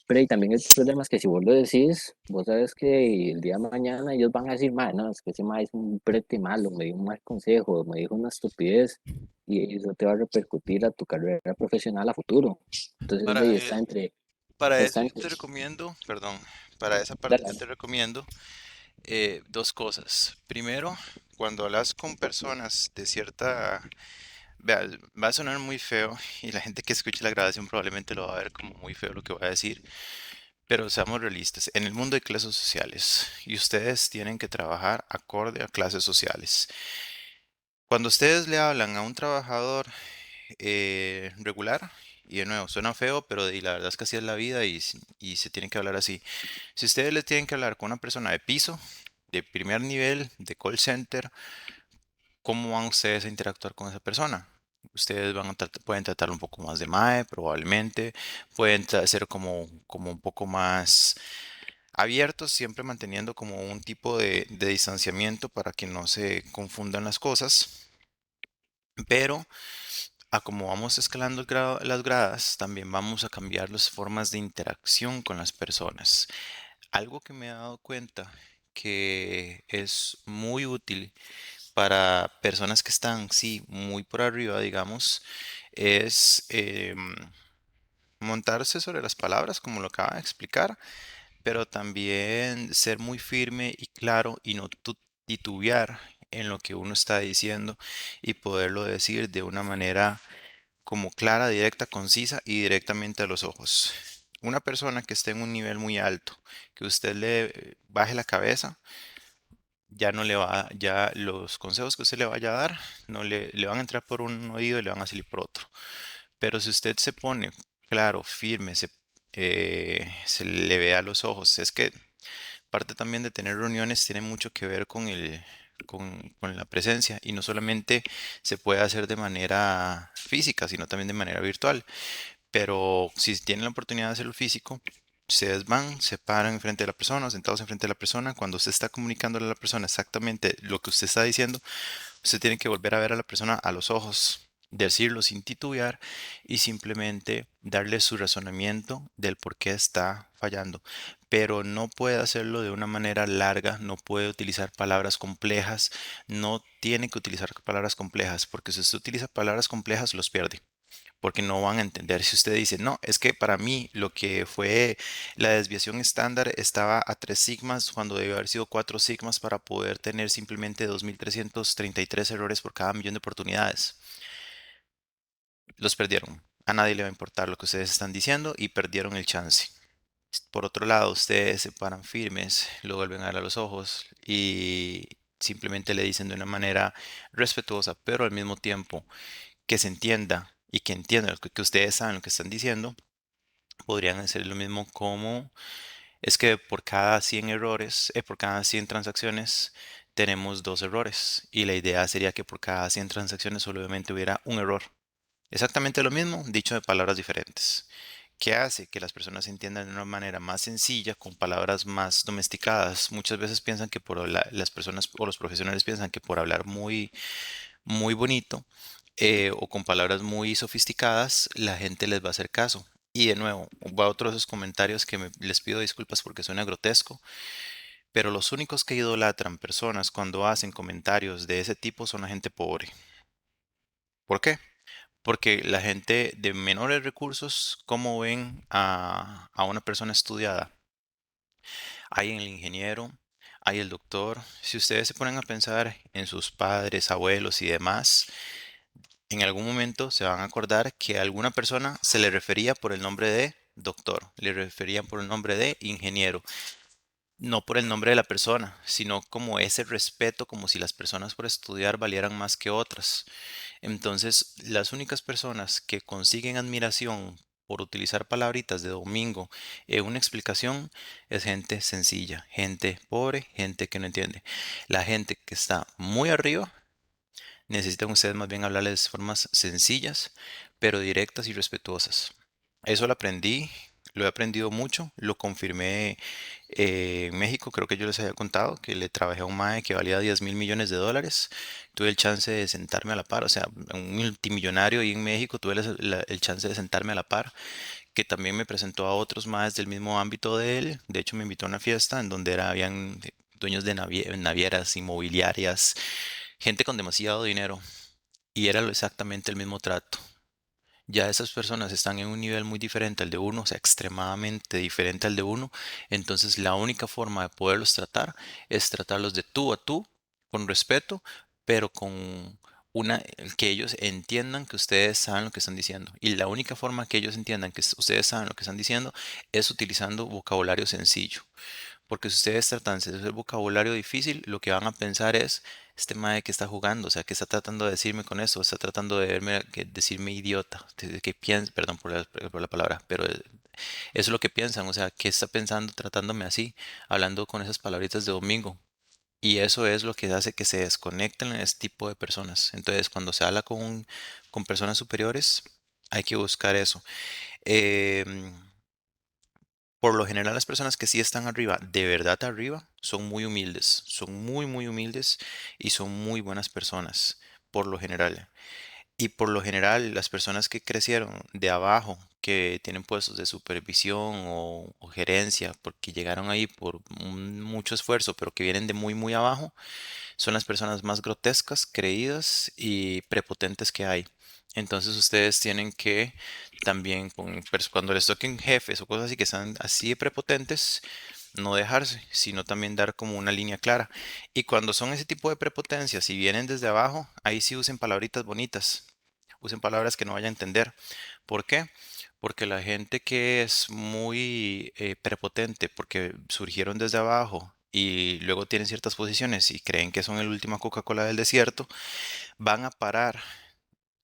pero y también el problema es que si vos lo decís, vos sabes que el día de mañana ellos van a decir, "Mae, no, es que ese mae es un prete malo, me dio un mal consejo, me dijo una estupidez, y eso te va a repercutir a tu carrera profesional a futuro". Entonces, de
Para,
ahí
eh, para eso
está
yo
entre,
te recomiendo, perdón, para esa parte yo
dale,
te recomiendo dos cosas. Primero, cuando hablas con personas de cierta... Vea, va a sonar muy feo y la gente que escuche la grabación probablemente lo va a ver como muy feo lo que voy a decir, pero seamos realistas. En el mundo hay clases sociales y ustedes tienen que trabajar acorde a clases sociales. Cuando ustedes le hablan a un trabajador regular, y de nuevo, suena feo, la verdad es que así es la vida y se tiene que hablar así. Si ustedes le tienen que hablar con una persona de piso, de primer nivel, de call center, ¿cómo van ustedes a interactuar con esa persona? Ustedes pueden tratar un poco más de mae, probablemente, pueden ser como un poco más abiertos, siempre manteniendo como un tipo de distanciamiento para que no se confundan las cosas, pero a como vamos escalando las gradas, también vamos a cambiar las formas de interacción con las personas. Algo que me he dado cuenta que es muy útil para personas que están, sí, muy por arriba, digamos, es montarse sobre las palabras, como lo acaba de explicar, pero también ser muy firme y claro y no titubear en lo que uno está diciendo y poderlo decir de una manera como clara, directa, concisa y directamente a los ojos. Una persona que esté en un nivel muy alto, que usted le baje la cabeza, ya no le va, ya los consejos que usted le vaya a dar, no le van a entrar por un oído y le van a salir por otro. Pero si usted se pone claro, firme, se le ve a los ojos, es que parte también de tener reuniones tiene mucho que ver con con la presencia y no solamente se puede hacer de manera física, sino también de manera virtual. Pero si tienen la oportunidad de hacerlo físico, ustedes van, se paran enfrente de la persona, sentados enfrente de la persona. Cuando usted está comunicándole a la persona exactamente lo que usted está diciendo, usted tiene que volver a ver a la persona a los ojos, decirlo sin titubear y simplemente darle su razonamiento del por qué está fallando. Pero no puede hacerlo de una manera larga, no puede utilizar palabras complejas, no tiene que utilizar palabras complejas, porque si usted utiliza palabras complejas, los pierde porque no van a entender. Si usted dice, no, es que para mí lo que fue la desviación estándar estaba a 3 sigmas cuando debió haber sido 4 sigmas para poder tener simplemente 2333 errores por cada millón de oportunidades. Los perdieron. A nadie le va a importar lo que ustedes están diciendo y perdieron el chance. Por otro lado, ustedes se paran firmes, lo vuelven a ver a los ojos y simplemente le dicen de una manera respetuosa, pero al mismo tiempo que se entienda y que entiendan que ustedes saben lo que están diciendo, podrían hacer lo mismo como es que por cada 100 errores, por cada 100 transacciones, tenemos dos errores. Y la idea sería que por cada 100 transacciones solamente hubiera un error. Exactamente lo mismo, dicho de palabras diferentes. ¿Qué hace que las personas entiendan de una manera más sencilla, con palabras más domesticadas? Muchas veces piensan que las personas o los profesionales piensan que por hablar muy bonito o con palabras muy sofisticadas, la gente les va a hacer caso. Y de nuevo, va a otros de esos comentarios que les pido disculpas porque suena grotesco, pero los únicos que idolatran personas cuando hacen comentarios de ese tipo son la gente pobre. ¿Por qué? Porque la gente de menores recursos, ¿cómo ven a una persona estudiada? Hay el ingeniero, hay el doctor. Si ustedes se ponen a pensar en sus padres, abuelos y demás, en algún momento se van a acordar que a alguna persona se le refería por el nombre de doctor, le referían por el nombre de ingeniero, no por el nombre de la persona, sino como ese respeto, como si las personas por estudiar valieran más que otras. Entonces, las únicas personas que consiguen admiración por utilizar palabritas de domingo en una explicación es gente sencilla, gente pobre, gente que no entiende. La gente que está muy arriba necesitan ustedes más bien hablarles de formas sencillas, pero directas y respetuosas. Eso lo aprendí, lo he aprendido mucho, lo confirmé en México, creo que yo les había contado que le trabajé a un MAE que valía 10.000 millones de dólares. Tuve el chance de sentarme a la par, o sea, un multimillonario y en México tuve el chance de sentarme a la par, que también me presentó a otros MAEs del mismo ámbito de él. De hecho, me invitó a una fiesta en donde habían dueños de navieras, inmobiliarias, gente con demasiado dinero y era exactamente el mismo trato. Ya esas personas están en un nivel muy diferente al de uno, o sea, extremadamente diferente al de uno. Entonces, la única forma de poderlos tratar es tratarlos de tú a tú, con respeto, pero con que ellos entiendan que ustedes saben lo que están diciendo. Y la única forma que ellos entiendan que ustedes saben lo que están diciendo es utilizando vocabulario sencillo. Porque si ustedes tratan de hacer vocabulario difícil, lo que van a pensar es, este mae que está jugando, o sea, que está tratando de decirme con eso, está tratando de decirme idiota, que piensa, perdón por la palabra, pero eso es lo que piensan, o sea, ¿qué está pensando tratándome así, hablando con esas palabritas de domingo? Y eso es lo que hace que se desconecten en este tipo de personas. Entonces, cuando se habla con personas superiores, hay que buscar eso. Em, por lo general, las personas que sí están arriba, de verdad arriba, son muy humildes, son muy humildes y son muy buenas personas, por lo general. Y por lo general, las personas que crecieron de abajo, que tienen puestos de supervisión o gerencia, porque llegaron ahí por mucho esfuerzo, pero que vienen de muy, muy abajo, son las personas más grotescas, creídas y prepotentes que hay. Entonces ustedes tienen que también, cuando les toquen jefes o cosas así que están así de prepotentes, no dejarse, sino también dar como una línea clara. Y cuando son ese tipo de prepotencias y vienen desde abajo, ahí sí usen palabritas bonitas, usen palabras que no vaya a entender. ¿Por qué? Porque la gente que es muy prepotente, porque surgieron desde abajo y luego tienen ciertas posiciones y creen que son el última Coca-Cola del desierto, van a parar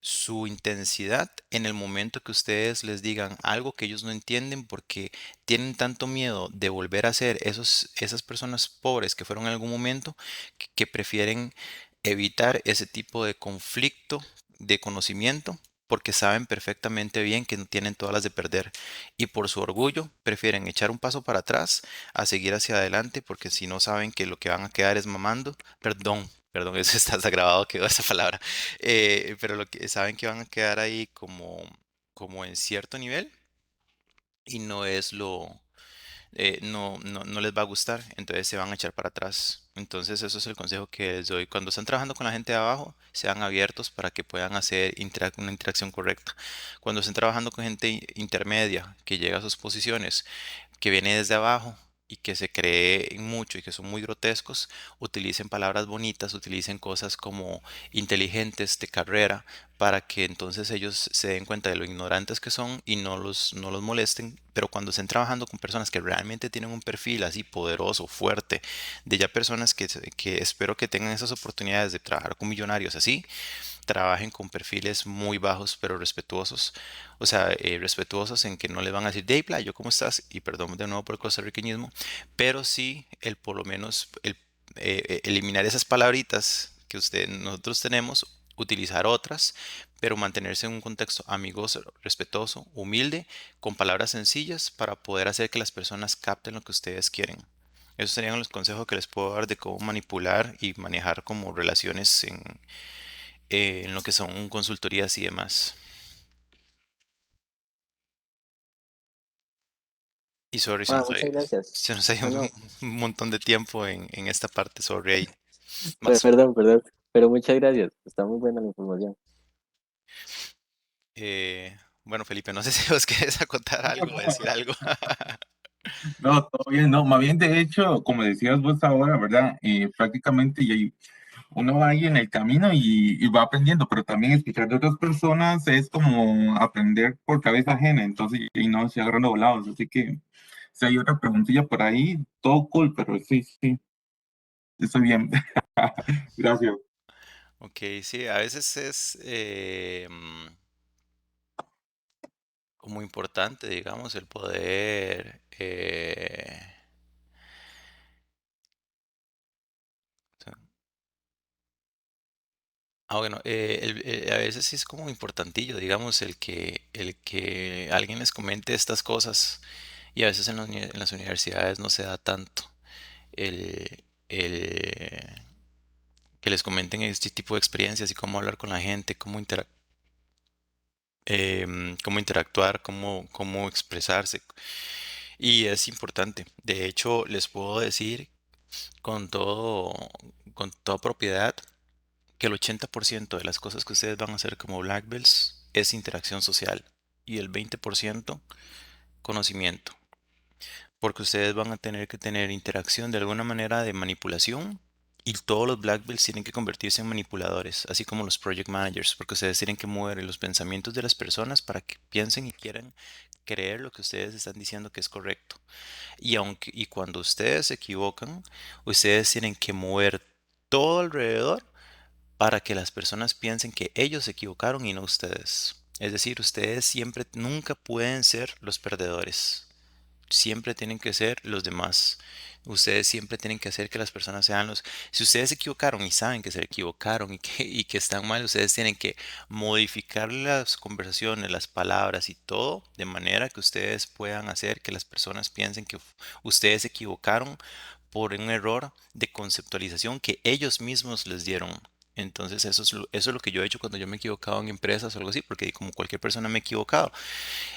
su intensidad en el momento que ustedes les digan algo que ellos no entienden porque tienen tanto miedo de volver a ser esas personas pobres que fueron en algún momento que prefieren evitar ese tipo de conflicto de conocimiento porque saben perfectamente bien que no tienen todas las de perder y por su orgullo prefieren echar un paso para atrás a seguir hacia adelante porque si no saben que lo que van a quedar es mamando, perdón, eso está grabado, quedó esa palabra, pero lo que saben que van a quedar ahí como en cierto nivel y no es no les va a gustar, entonces se van a echar para atrás. Entonces eso es el consejo que les doy. Cuando están trabajando con la gente de abajo, sean abiertos para que puedan hacer una interacción correcta. Cuando estén trabajando con gente intermedia que llega a sus posiciones, que viene desde abajo y que se creen mucho y que son muy grotescos, utilicen palabras bonitas, utilicen cosas como inteligentes de carrera para que entonces ellos se den cuenta de lo ignorantes que son y no los molesten. Pero cuando estén trabajando con personas que realmente tienen un perfil así poderoso, fuerte, de ya personas que espero que tengan esas oportunidades de trabajar con millonarios así, trabajen con perfiles muy bajos pero respetuosos. O sea, respetuosos en que no les van a decir, hey, playo, ¿cómo estás? Y perdón de nuevo por el costarriqueñismo, pero sí el por lo menos eliminar esas palabritas que nosotros tenemos, utilizar otras, pero mantenerse en un contexto amigoso, respetuoso, humilde, con palabras sencillas para poder hacer que las personas capten lo que ustedes quieren. Esos serían los consejos que les puedo dar de cómo manipular y manejar como relaciones en lo que son consultorías y demás. Y sorry,
Ah, muchas gracias.
se nos ha ido
No,
un
no,
un montón de tiempo en esta parte, sorry ahí. Más,
perdón, perdón, pero muchas gracias. Está muy buena la información.
bueno, Felipe, no sé si vos querés acotar algo o decir algo.
No, todo bien, no, más bien de hecho, como decías vos ahora, ¿verdad? Prácticamente uno va ahí en el camino y va aprendiendo, pero también escuchar de otras personas es como aprender por cabeza ajena, entonces, y no se agarran volados, así que si hay otra preguntilla por ahí, todo cool, pero sí, sí, estoy bien. Gracias.
Ok, sí, a veces es como importante, digamos, el poder... bueno, a veces sí es como importantillo, digamos, el que alguien les comente estas cosas y a veces en las universidades no se da tanto el que les comenten este tipo de experiencias y cómo hablar con la gente, cómo interactuar, cómo expresarse. Y es importante. De hecho, les puedo decir con todo, con toda propiedad que el 80% de las cosas que ustedes van a hacer como Black Belts es interacción social y el 20% conocimiento, porque ustedes van a tener que tener interacción de alguna manera de manipulación y todos los Black Belts tienen que convertirse en manipuladores, así como los Project Managers, porque ustedes tienen que mover los pensamientos de las personas para que piensen y quieran creer lo que ustedes están diciendo que es correcto. Y cuando ustedes se equivocan, ustedes tienen que mover todo alrededor para que las personas piensen que ellos se equivocaron y no ustedes. Es decir, ustedes siempre, nunca pueden ser los perdedores. Siempre tienen que ser los demás. Ustedes siempre tienen que hacer que las personas sean los... Si ustedes se equivocaron y saben que se equivocaron y que están mal, ustedes tienen que modificar las conversaciones, las palabras y todo de manera que ustedes puedan hacer que las personas piensen que ustedes se equivocaron por un error de conceptualización que ellos mismos les dieron. Entonces eso es lo que yo he hecho cuando yo me he equivocado en empresas o algo así, porque como cualquier persona me he equivocado.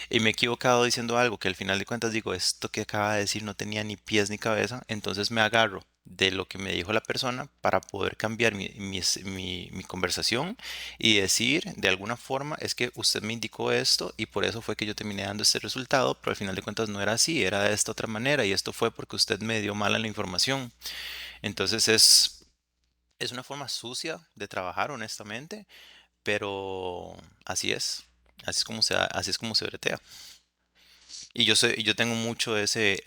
Y me he equivocado diciendo algo que al final de cuentas digo, esto que acaba de decir no tenía ni pies ni cabeza, entonces me agarro de lo que me dijo la persona para poder cambiar mi conversación y decir de alguna forma es que usted me indicó esto y por eso fue que yo terminé dando este resultado, pero al final de cuentas no era así, era de esta otra manera y esto fue porque usted me dio mala la información. Entonces es una forma sucia de trabajar, honestamente, pero así es como se bretea. Y yo tengo mucho ese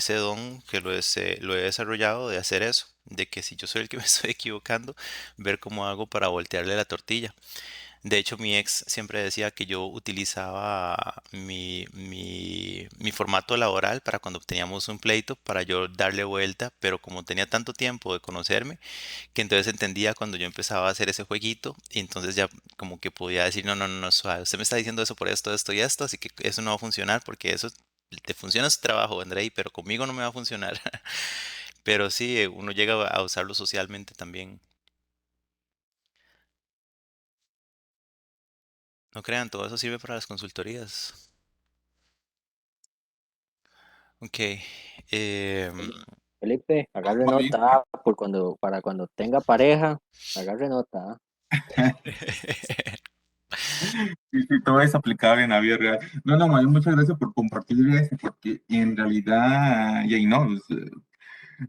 don que lo he desarrollado de hacer eso, de que si yo soy el que me estoy equivocando, ver cómo hago para voltearle la tortilla. De hecho, mi ex siempre decía que yo utilizaba mi formato laboral para cuando teníamos un pleito, para yo darle vuelta, pero como tenía tanto tiempo de conocerme, que entonces entendía cuando yo empezaba a hacer ese jueguito y entonces ya como que podía decir, no, no, no, no, suave, usted me está diciendo eso por esto, esto y esto, así que eso no va a funcionar porque eso te funciona su trabajo, Andrei, pero conmigo no me va a funcionar. Pero sí, uno llega a usarlo socialmente también. No crean, todo eso sirve para las consultorías. Ok. em,
Felipe, agarre
Va bien.
nota por para cuando tenga pareja, agarre nota.
Sí, sí, todo es aplicable en la vida real. No, no, Mario, muchas gracias por compartir eso, porque en realidad, y ahí no,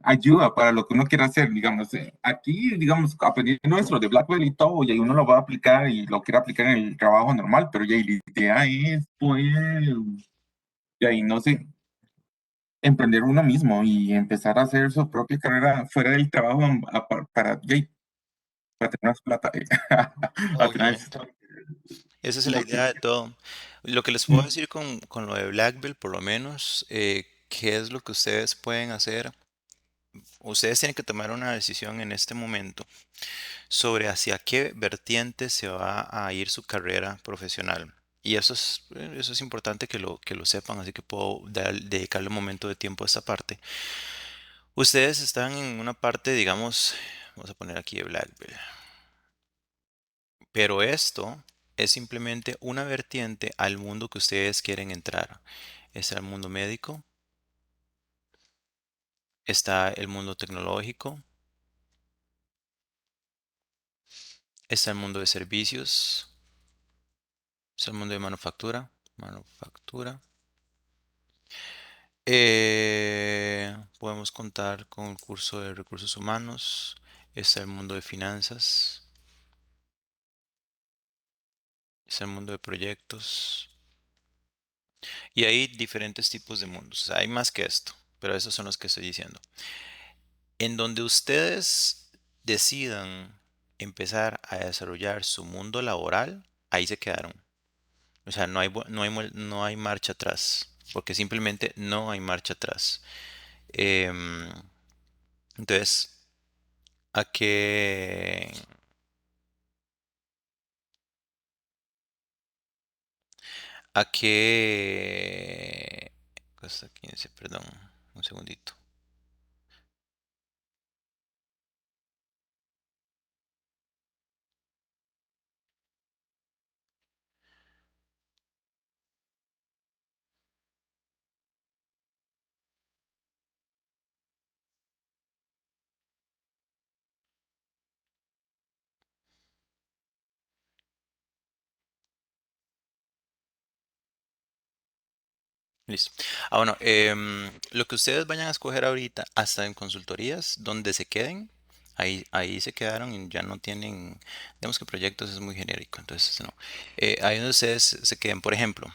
ayuda para lo que uno quiera hacer, digamos. Aquí, digamos, aprendiendo nuestro de Blackwell y todo, y ahí uno lo va a aplicar y lo quiere aplicar en el trabajo normal, pero ya ahí la idea es, pues, y ahí no sé, emprender uno mismo y empezar a hacer su propia carrera fuera del trabajo para, ya, para tener más plata. Al final,
Obvio. Esa es la
lo que
idea de todo. Lo que les puedo decir con lo de Black Belt, por lo menos, qué es lo que ustedes pueden hacer. Ustedes tienen que tomar una decisión en este momento sobre hacia qué vertiente se va a ir su carrera profesional. Y eso es importante que lo sepan, así que puedo dedicarle un momento de tiempo a esta parte. Ustedes están en una parte, digamos, vamos a poner aquí de Black Belt, pero esto es simplemente una vertiente al mundo que ustedes quieren entrar. Está el mundo médico, está el mundo tecnológico, está el mundo de servicios, está el mundo de manufactura. Podemos contar con el curso de recursos humanos, está el mundo de finanzas, está el mundo de proyectos. Y hay diferentes tipos de mundos. O sea, hay más que esto, pero esos son los que estoy diciendo. En donde ustedes decidan empezar a desarrollar su mundo laboral, ahí se quedaron. O sea, no hay marcha atrás, porque simplemente no hay marcha atrás. Em, entonces, ¿a qué, a qué, cuesta 15, perdón, un segundito. Listo. Bueno, lo que ustedes vayan a escoger ahorita, hasta en consultorías, donde se queden, ahí se quedaron y ya no tienen, digamos que proyectos es muy genérico, entonces no. Ahí donde ustedes se queden, por ejemplo,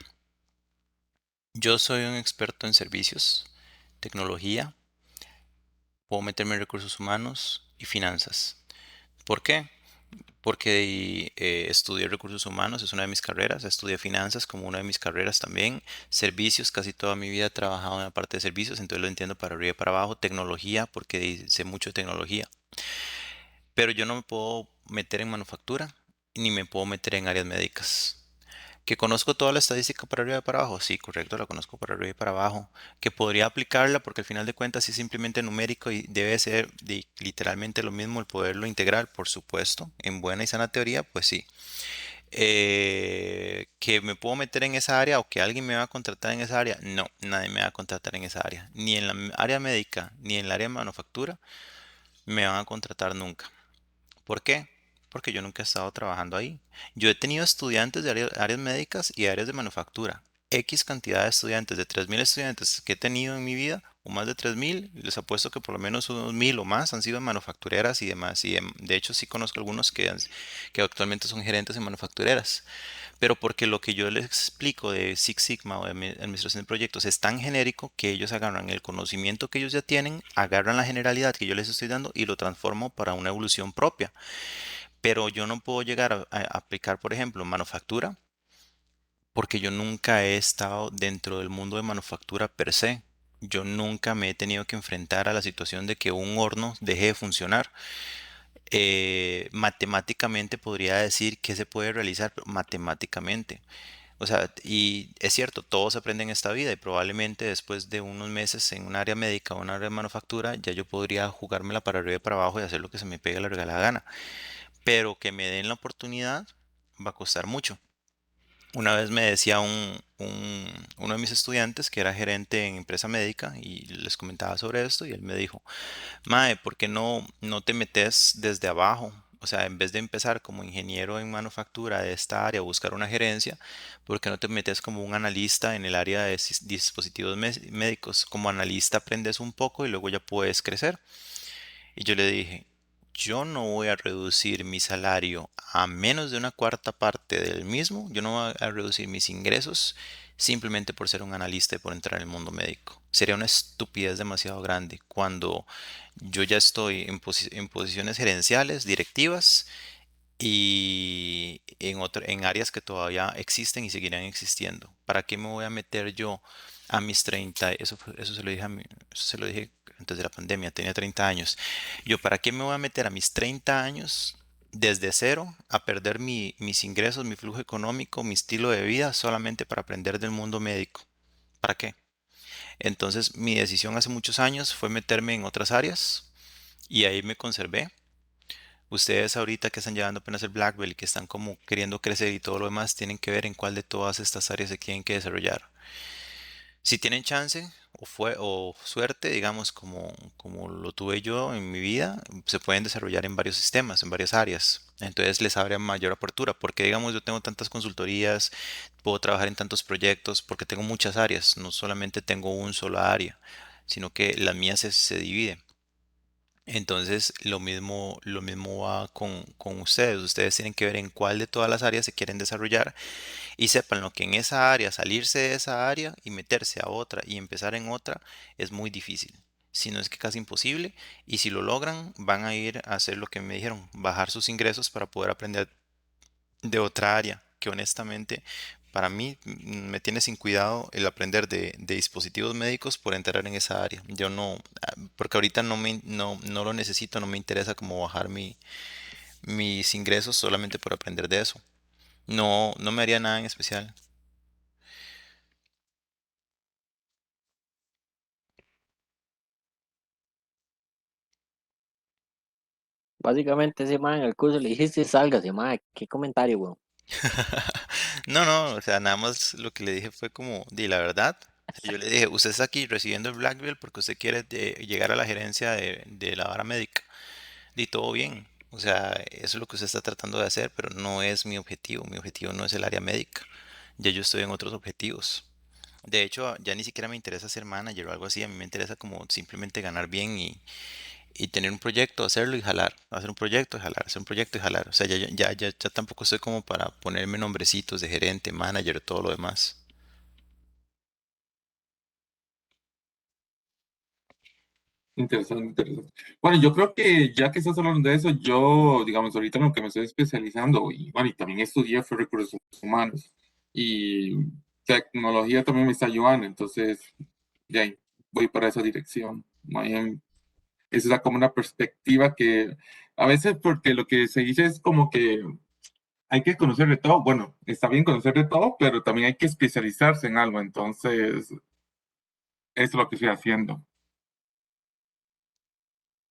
yo soy un experto en servicios, tecnología, puedo meterme en recursos humanos y finanzas. ¿Por qué? Porque estudié recursos humanos, es una de mis carreras, estudié finanzas como una de mis carreras también, servicios, casi toda mi vida he trabajado en la parte de servicios, entonces lo entiendo para arriba y para abajo, tecnología, porque sé mucho de tecnología, pero yo no me puedo meter en manufactura ni me puedo meter en áreas médicas. Que conozco toda la estadística para arriba y para abajo, sí, correcto, la conozco para arriba y para abajo. Que podría aplicarla porque al final de cuentas es simplemente numérico y debe ser literalmente lo mismo el poderlo integrar, por supuesto. En buena y sana teoría, pues sí. Que me puedo meter en esa área o que alguien me va a contratar en esa área, no, nadie me va a contratar en esa área. Ni en la área médica, ni en el área de manufactura me van a contratar nunca. ¿Por qué? Porque yo nunca he estado trabajando ahí. Yo he tenido estudiantes de áreas médicas y áreas de manufactura. X cantidad de estudiantes, de 3.000 estudiantes que he tenido en mi vida, o más de 3.000, les apuesto que por lo menos unos 1.000 o más han sido en manufactureras y demás. Y de hecho sí conozco algunos que actualmente son gerentes en manufactureras. Pero porque lo que yo les explico de Six Sigma o de administración de proyectos es tan genérico que ellos agarran el conocimiento que ellos ya tienen, agarran la generalidad que yo les estoy dando y lo transformo para una evolución propia. Pero yo no puedo llegar a aplicar, por ejemplo, manufactura, porque yo nunca he estado dentro del mundo de manufactura per se. Yo nunca me he tenido que enfrentar a la situación de que un horno deje de funcionar. Matemáticamente podría decir que se puede realizar, pero matemáticamente. O sea, y es cierto, todos aprenden esta vida y probablemente después de unos meses en un área médica o un área de manufactura, ya yo podría jugármela para arriba y para abajo y hacer lo que se me pegue la regalada gana. Pero que me den la oportunidad va a costar mucho. Una vez me decía uno de mis estudiantes que era gerente en empresa médica y les comentaba sobre esto y él me dijo, Mae, ¿por qué no te metes desde abajo? O sea, en vez de empezar como ingeniero en manufactura de esta área, buscar una gerencia, ¿por qué no te metes como un analista en el área de dispositivos médicos? Como analista aprendes un poco y luego ya puedes crecer. Y yo le dije, yo no voy a reducir mi salario a menos de una cuarta parte del mismo, yo no voy a reducir mis ingresos simplemente por ser un analista y por entrar en el mundo médico. Sería una estupidez demasiado grande cuando yo ya estoy en posiciones gerenciales, directivas y en áreas que todavía existen y seguirán existiendo. ¿Para qué me voy a meter yo a mis 30? Eso se lo dije eso se lo dije antes de la pandemia, tenía 30 años. Yo, ¿para qué me voy a meter a mis 30 años desde cero a perder mis ingresos, mi flujo económico, mi estilo de vida solamente para aprender del mundo médico? ¿Para qué? Entonces, mi decisión hace muchos años fue meterme en otras áreas y ahí me conservé. Ustedes ahorita que están llevando apenas el Black Belt y que están como queriendo crecer y todo lo demás, tienen que ver en cuál de todas estas áreas se tienen que desarrollar. Si tienen chance o suerte, digamos, como lo tuve yo en mi vida, se pueden desarrollar en varios sistemas, en varias áreas. Entonces les abre mayor apertura, porque digamos yo tengo tantas consultorías, puedo trabajar en tantos proyectos, porque tengo muchas áreas, no solamente tengo un solo área, sino que la mía se divide. Entonces, lo mismo va con ustedes. Ustedes tienen que ver en cuál de todas las áreas se quieren desarrollar y sepan lo que en esa área, salirse de esa área y meterse a otra y empezar en otra es muy difícil. Si no es que casi imposible. Y si lo logran, van a ir a hacer lo que me dijeron, bajar sus ingresos para poder aprender de otra área, que honestamente para mí me tiene sin cuidado el aprender de dispositivos médicos por entrar en esa área. Yo no, porque ahorita no lo necesito, no me interesa como bajar mis ingresos solamente por aprender de eso. No me haría nada en especial.
Básicamente ese man en el curso le dijiste, sálgase, man, qué comentario, weón.
No, o sea, nada más lo que le dije fue como, di la verdad. O sea, yo le dije, usted está aquí recibiendo el Black Belt porque usted quiere llegar a la gerencia de la vara médica. Di todo bien. O sea, eso es lo que usted está tratando de hacer, pero no es mi objetivo. Mi objetivo no es el área médica. Ya yo estoy en otros objetivos. De hecho, ya ni siquiera me interesa ser manager o algo así. A mí me interesa como simplemente ganar bien y tener un proyecto, hacerlo y jalar. Hacer un proyecto y jalar, hacer un proyecto y jalar. O sea, ya tampoco estoy como para ponerme nombrecitos de gerente, manager, todo lo demás.
Interesante, interesante. Bueno, yo creo que ya que estás hablando de eso, yo, digamos, ahorita en lo que me estoy especializando, y bueno, y también estudié fue recursos humanos y tecnología también me está ayudando, entonces ya ahí voy para esa dirección. Más bien, esa es como una perspectiva que a veces porque lo que se dice es como que hay que conocer de todo. Bueno, está bien conocer de todo, pero también hay que especializarse en algo. Entonces, eso es lo que estoy haciendo.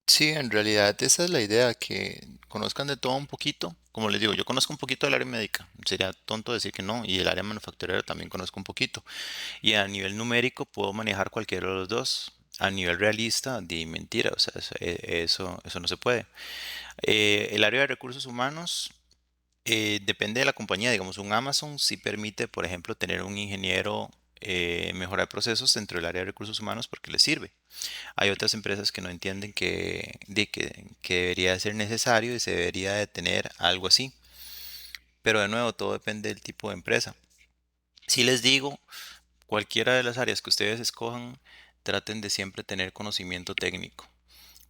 Sí, en realidad esa es la idea, que conozcan de todo un poquito. Como les digo, yo conozco un poquito del área médica, sería tonto decir que no, y el área manufacturera también conozco un poquito. Y a nivel numérico puedo manejar cualquiera de los dos. A nivel realista, di mentira, o sea, eso no se puede. El área de recursos humanos depende de la compañía. Digamos, un Amazon sí permite, por ejemplo, tener un ingeniero mejorar procesos dentro del área de recursos humanos porque les sirve. Hay otras empresas que no entienden que debería ser necesario y se debería de tener algo así. Pero de nuevo, todo depende del tipo de empresa. Si les digo, cualquiera de las áreas que ustedes escojan, traten de siempre tener conocimiento técnico,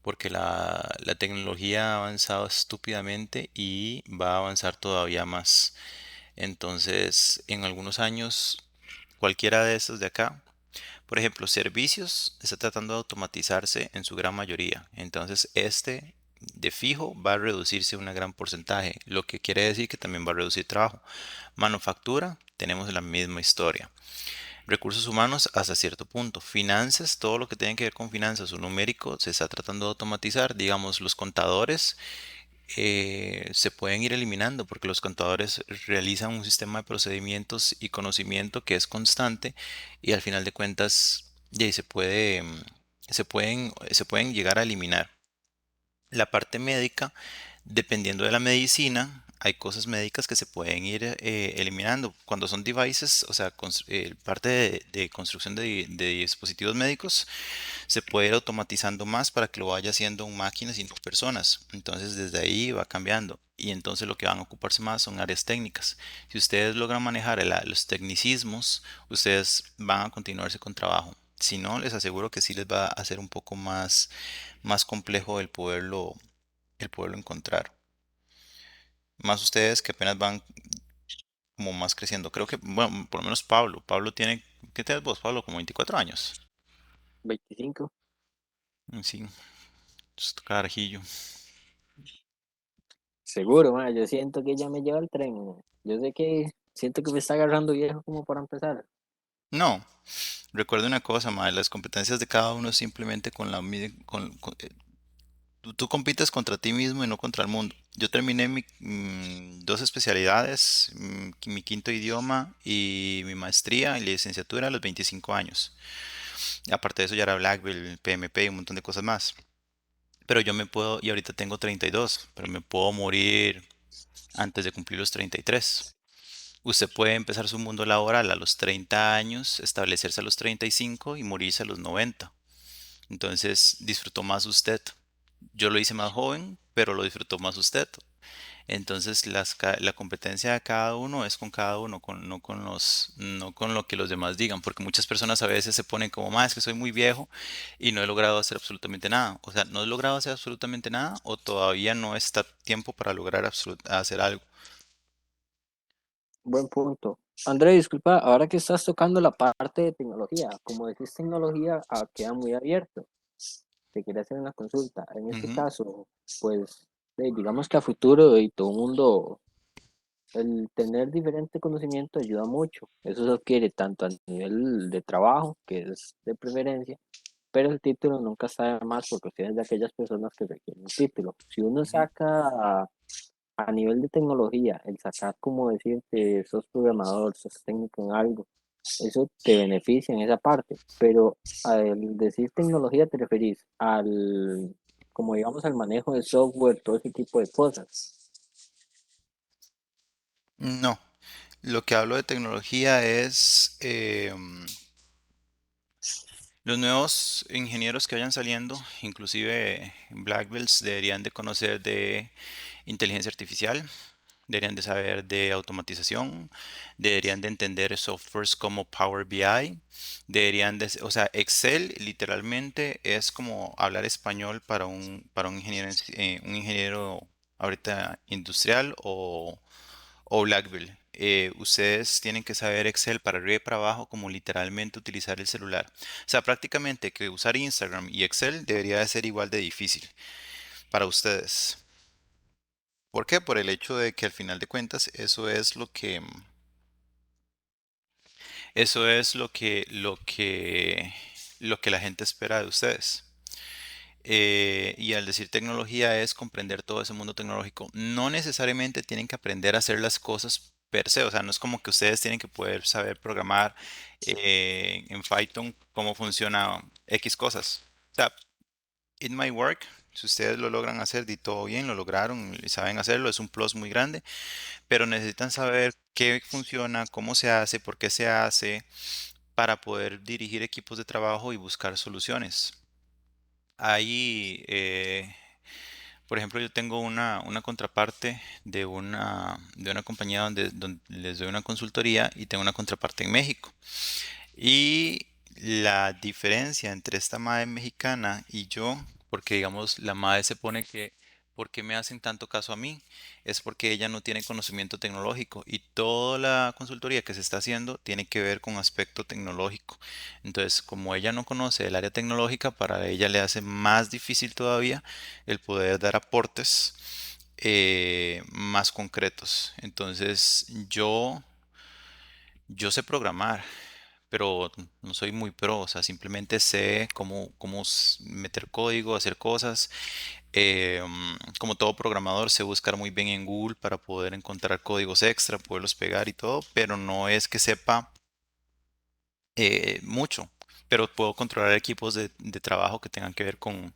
porque la tecnología ha avanzado estúpidamente y va a avanzar todavía más. Entonces, en algunos años, cualquiera de estos de acá, por ejemplo, servicios, está tratando de automatizarse en su gran mayoría. Entonces, este de fijo va a reducirse un gran porcentaje, lo que quiere decir que también va a reducir trabajo. Manufactura, tenemos la misma historia. Recursos humanos hasta cierto punto. Finanzas, todo lo que tiene que ver con finanzas o numérico se está tratando de automatizar. Digamos, los contadores se pueden ir eliminando porque los contadores realizan un sistema de procedimientos y conocimiento que es constante y al final de cuentas ya se pueden llegar a eliminar. La parte médica, dependiendo de la medicina, hay cosas médicas que se pueden ir eliminando. Cuando son devices, o sea, parte de construcción de dispositivos médicos, se puede ir automatizando más para que lo vaya haciendo máquinas y no personas. Entonces, desde ahí va cambiando. Y entonces lo que van a ocuparse más son áreas técnicas. Si ustedes logran manejar los tecnicismos, ustedes van a continuarse con trabajo. Si no, les aseguro que sí les va a hacer un poco más complejo el poderlo encontrar. Más ustedes que apenas van como más creciendo. Creo que, bueno, por lo menos Pablo. Pablo tiene, ¿qué tienes vos, Pablo? Como 24 años.
25.
Sí, es carajillo.
Seguro, ma, yo siento que ya me lleva el tren. Ma. Yo sé que siento que me está agarrando viejo como para empezar.
No, recuerda una cosa, mae, las competencias de cada uno es simplemente con tú compites contra ti mismo y no contra el mundo. Yo terminé dos especialidades, mi quinto idioma y mi maestría y licenciatura a los 25 años. Aparte de eso ya era Black Belt, PMP y un montón de cosas más. Pero yo me puedo, y ahorita tengo 32, pero me puedo morir antes de cumplir los 33. Usted puede empezar su mundo laboral a los 30 años, establecerse a los 35 y morirse a los 90. Entonces disfrutó más usted. Yo lo hice más joven, pero lo disfrutó más usted. Entonces la competencia de cada uno es con cada uno, no con lo que los demás digan, porque muchas personas a veces se ponen como, más es que soy muy viejo y no he logrado hacer absolutamente nada. O sea, no he logrado hacer absolutamente nada o todavía no está tiempo para lograr hacer algo.
Buen punto. André, disculpa, ahora que estás tocando la parte de tecnología, como decís tecnología, queda muy abierto. Te quería hacer una consulta. En este
Ujú.
caso, pues, digamos que a futuro y todo el mundo, el tener diferente conocimiento ayuda mucho. Eso se adquiere tanto a nivel de trabajo, que es de preferencia, pero el título nunca está de más porque usted es de aquellas personas que requieren un título. Si uno
Ujú.
saca a nivel de tecnología, el sacar como decirte, sos programador, sos técnico en algo, eso te beneficia en esa parte, pero al decir tecnología te referís al, como digamos, al manejo de software, todo ese tipo de cosas.
No, lo que hablo de tecnología es los nuevos ingenieros que vayan saliendo, inclusive Black Belts, deberían de conocer de inteligencia artificial, deberían de saber de automatización, deberían de entender softwares como Power BI, o sea, Excel literalmente es como hablar español para un ingeniero, un ingeniero ahorita industrial o Black Belt. Ustedes tienen que saber Excel para arriba y para abajo, como literalmente utilizar el celular. O sea, prácticamente que usar Instagram y Excel debería de ser igual de difícil para ustedes. ¿Por qué? Por el hecho de que al final de cuentas eso es lo que la gente espera de ustedes. Y al decir tecnología es comprender todo ese mundo tecnológico. No necesariamente tienen que aprender a hacer las cosas per se, o sea, no es como que ustedes tienen que poder saber programar en Python cómo funciona X cosas. O sea, it might work. Si ustedes lo logran hacer y todo bien, lo lograron y saben hacerlo, es un plus muy grande, pero necesitan saber qué funciona, cómo se hace, por qué se hace, para poder dirigir equipos de trabajo y buscar soluciones. Ahí, por ejemplo, yo tengo una contraparte de una compañía donde les doy una consultoría y tengo una contraparte en México. Y la diferencia entre esta madre mexicana y yo, porque digamos la madre se pone que, ¿por qué me hacen tanto caso a mí? Es porque ella no tiene conocimiento tecnológico y toda la consultoría que se está haciendo tiene que ver con aspecto tecnológico. Entonces, como ella no conoce el área tecnológica, para ella le hace más difícil todavía el poder dar aportes más concretos. Entonces, yo sé programar, pero no soy muy pro, o sea, simplemente sé cómo meter código, hacer cosas. Como todo programador, sé buscar muy bien en Google para poder encontrar códigos extra, poderlos pegar y todo, pero no es que sepa mucho. Pero puedo controlar equipos de trabajo que tengan que ver con,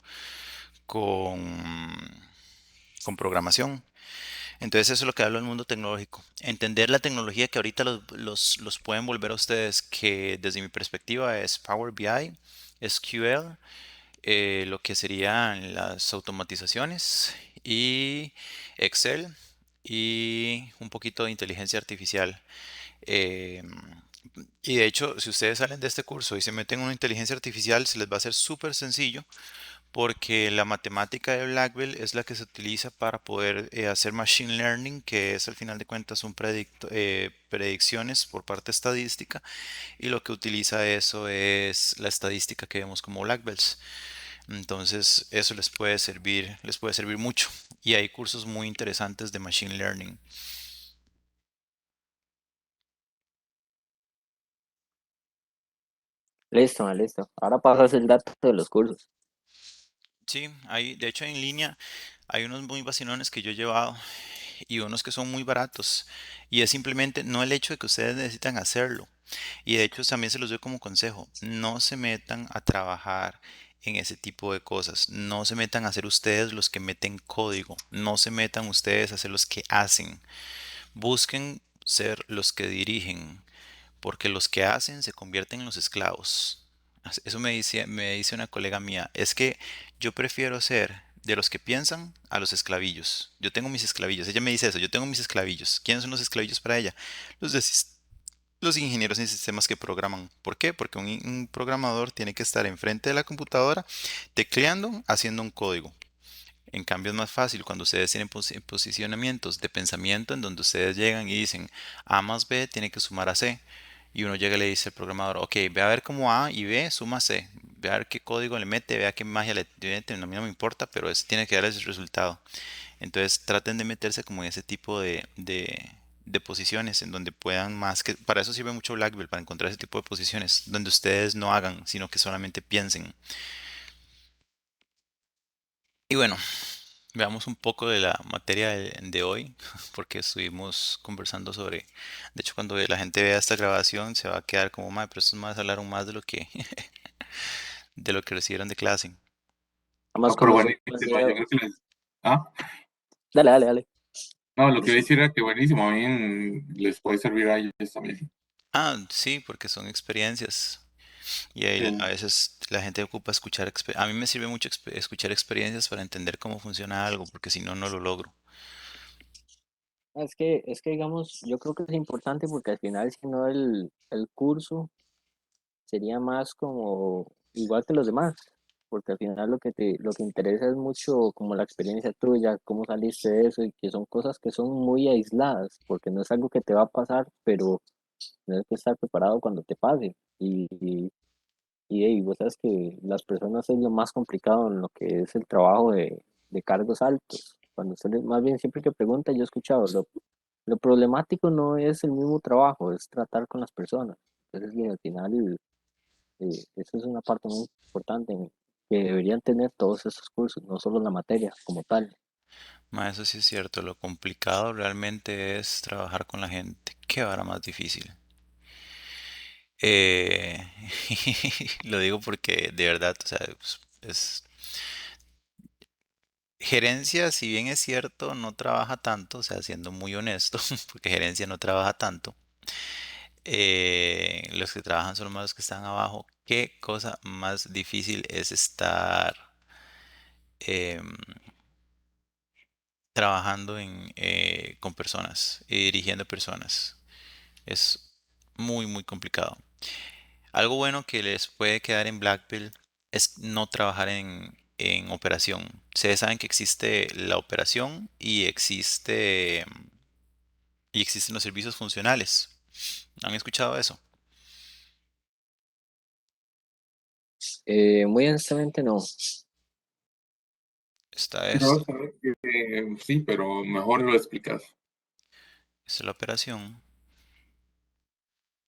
con programación. Entonces eso es lo que hablo del mundo tecnológico. Entender la tecnología que ahorita los pueden volver a ustedes, que desde mi perspectiva es Power BI, SQL, lo que serían las automatizaciones y Excel y un poquito de inteligencia artificial. Eh, y de hecho, si ustedes salen de este curso y se meten en una inteligencia artificial, se les va a hacer súper sencillo porque la matemática de Blackwell es la que se utiliza para poder hacer machine learning, que es al final de cuentas un predicciones por parte estadística, y lo que utiliza eso es la estadística que vemos como Blackwells. Entonces, eso les puede servir mucho. Y hay cursos muy interesantes de machine learning.
Listo, listo. Ahora pasas el dato de los cursos.
Sí, de hecho en línea hay unos muy vacilones que yo he llevado y unos que son muy baratos. Y es simplemente no el hecho de que ustedes necesitan hacerlo. Y de hecho también se los doy como consejo, no se metan a trabajar en ese tipo de cosas, no se metan a ser ustedes los que meten código, no se metan ustedes a ser los que hacen, busquen ser los que dirigen, porque los que hacen se convierten en los esclavos. Eso me dice una colega mía, es que yo prefiero ser de los que piensan a los esclavillos. Yo tengo mis esclavillos, ella me dice eso, yo tengo mis esclavillos. ¿Quiénes son los esclavillos para ella? Los de los ingenieros en sistemas que programan. ¿Por qué? Porque un programador tiene que estar enfrente de la computadora, tecleando, haciendo un código. En cambio es más fácil cuando ustedes tienen posicionamientos de pensamiento en donde ustedes llegan y dicen A más B tiene que sumar a C. Y uno llega y le dice al programador, ok, ve a ver cómo A y B suma C. Ve a ver qué código le mete, vea qué magia le mete, a mí no me importa, pero ese tiene que dar ese resultado. Entonces traten de meterse como en ese tipo de posiciones en donde puedan más que... Para eso sirve mucho Black Belt, para encontrar ese tipo de posiciones, donde ustedes no hagan, sino que solamente piensen. Y bueno, veamos un poco de la materia de hoy, porque estuvimos conversando sobre... De hecho, cuando la gente vea esta grabación se va a quedar como, madre, pero estos más hablaron más de lo que, de lo que recibieron de clase.
Además,
No, pero
como son
buenísimo, yo
demasiado.
creo que Ah,
Dale, dale, dale.
no, lo que voy a decir era que buenísimo, a mí les puede servir a ellos también.
Ah, sí, porque son experiencias. Y ahí a
Sí.
veces la gente ocupa escuchar, a mí me sirve mucho escuchar experiencias para entender cómo funciona algo, porque si no, no lo logro.
Es que, digamos, yo creo que es importante porque al final, si no, el curso sería más como igual que los demás, porque al final lo que interesa es mucho como la experiencia tuya, cómo saliste de eso, y que son cosas que son muy aisladas, porque no es algo que te va a pasar, pero tienes que estar preparado cuando te pase. Y vos sabes que las personas es lo más complicado en lo que es el trabajo de cargos altos. cuando más bien siempre que pregunta, yo he escuchado, lo problemático no es el mismo trabajo, es tratar con las personas. Entonces, y al final, eso es una parte muy importante que deberían tener todos esos cursos, no solo la materia como tal.
Ma, eso sí es cierto, lo complicado realmente es trabajar con la gente. Qué vara más difícil. Eh, lo digo porque de verdad, o sea, gerencia, si bien es cierto, no trabaja tanto, o sea, siendo muy honesto, porque gerencia no trabaja tanto. Los que trabajan son más los que están abajo. Qué cosa más difícil es estar em, trabajando con personas y dirigiendo personas. Es muy, muy complicado. Algo bueno que les puede quedar en Blackpill es no trabajar en operación. Ustedes saben que existe la operación y existen los servicios funcionales. ¿Han escuchado eso?
Muy honestamente no.
Esta
Creo saber que sí, pero mejor lo explicas.
es la operación.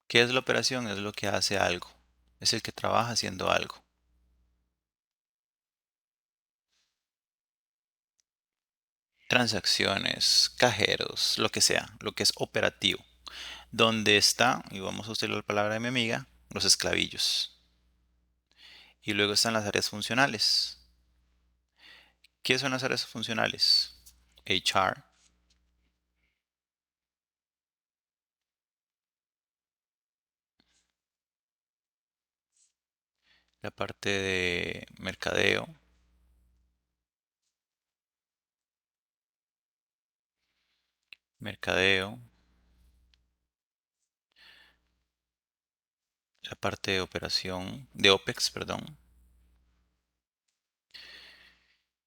¿Qué es la operación? Es lo que hace algo. Es el que trabaja haciendo algo. Transacciones, cajeros, lo que sea, lo que es operativo. Donde está, y vamos a usar la palabra de mi amiga, los esclavillos. Y luego están las áreas funcionales. ¿Qué son las áreas funcionales? HR, la parte de mercadeo, la parte de operación, de OPEX, perdón.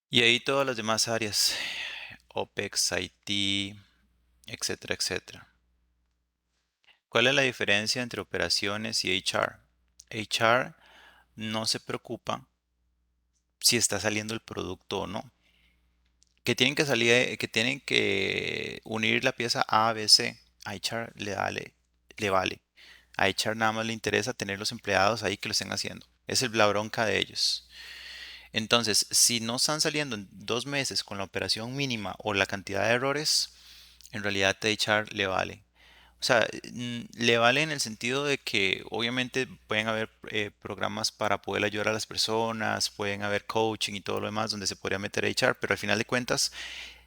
Y ahí todas las demás áreas, OPEX, IT, etcétera, etcétera. ¿Cuál es la diferencia entre operaciones y HR? HR no se preocupa si está saliendo el producto o no. Que tienen que unir la pieza A, B, C. A HR le vale. A HR nada más le interesa tener los empleados ahí que lo estén haciendo. Es la bronca de ellos. Entonces, si no están saliendo en 2 meses con la operación mínima o la cantidad de errores, en realidad a HR le vale. O sea, le vale en el sentido de que obviamente pueden haber programas para poder ayudar a las personas, pueden haber coaching y todo lo demás donde se podría meter HR, pero al final de cuentas,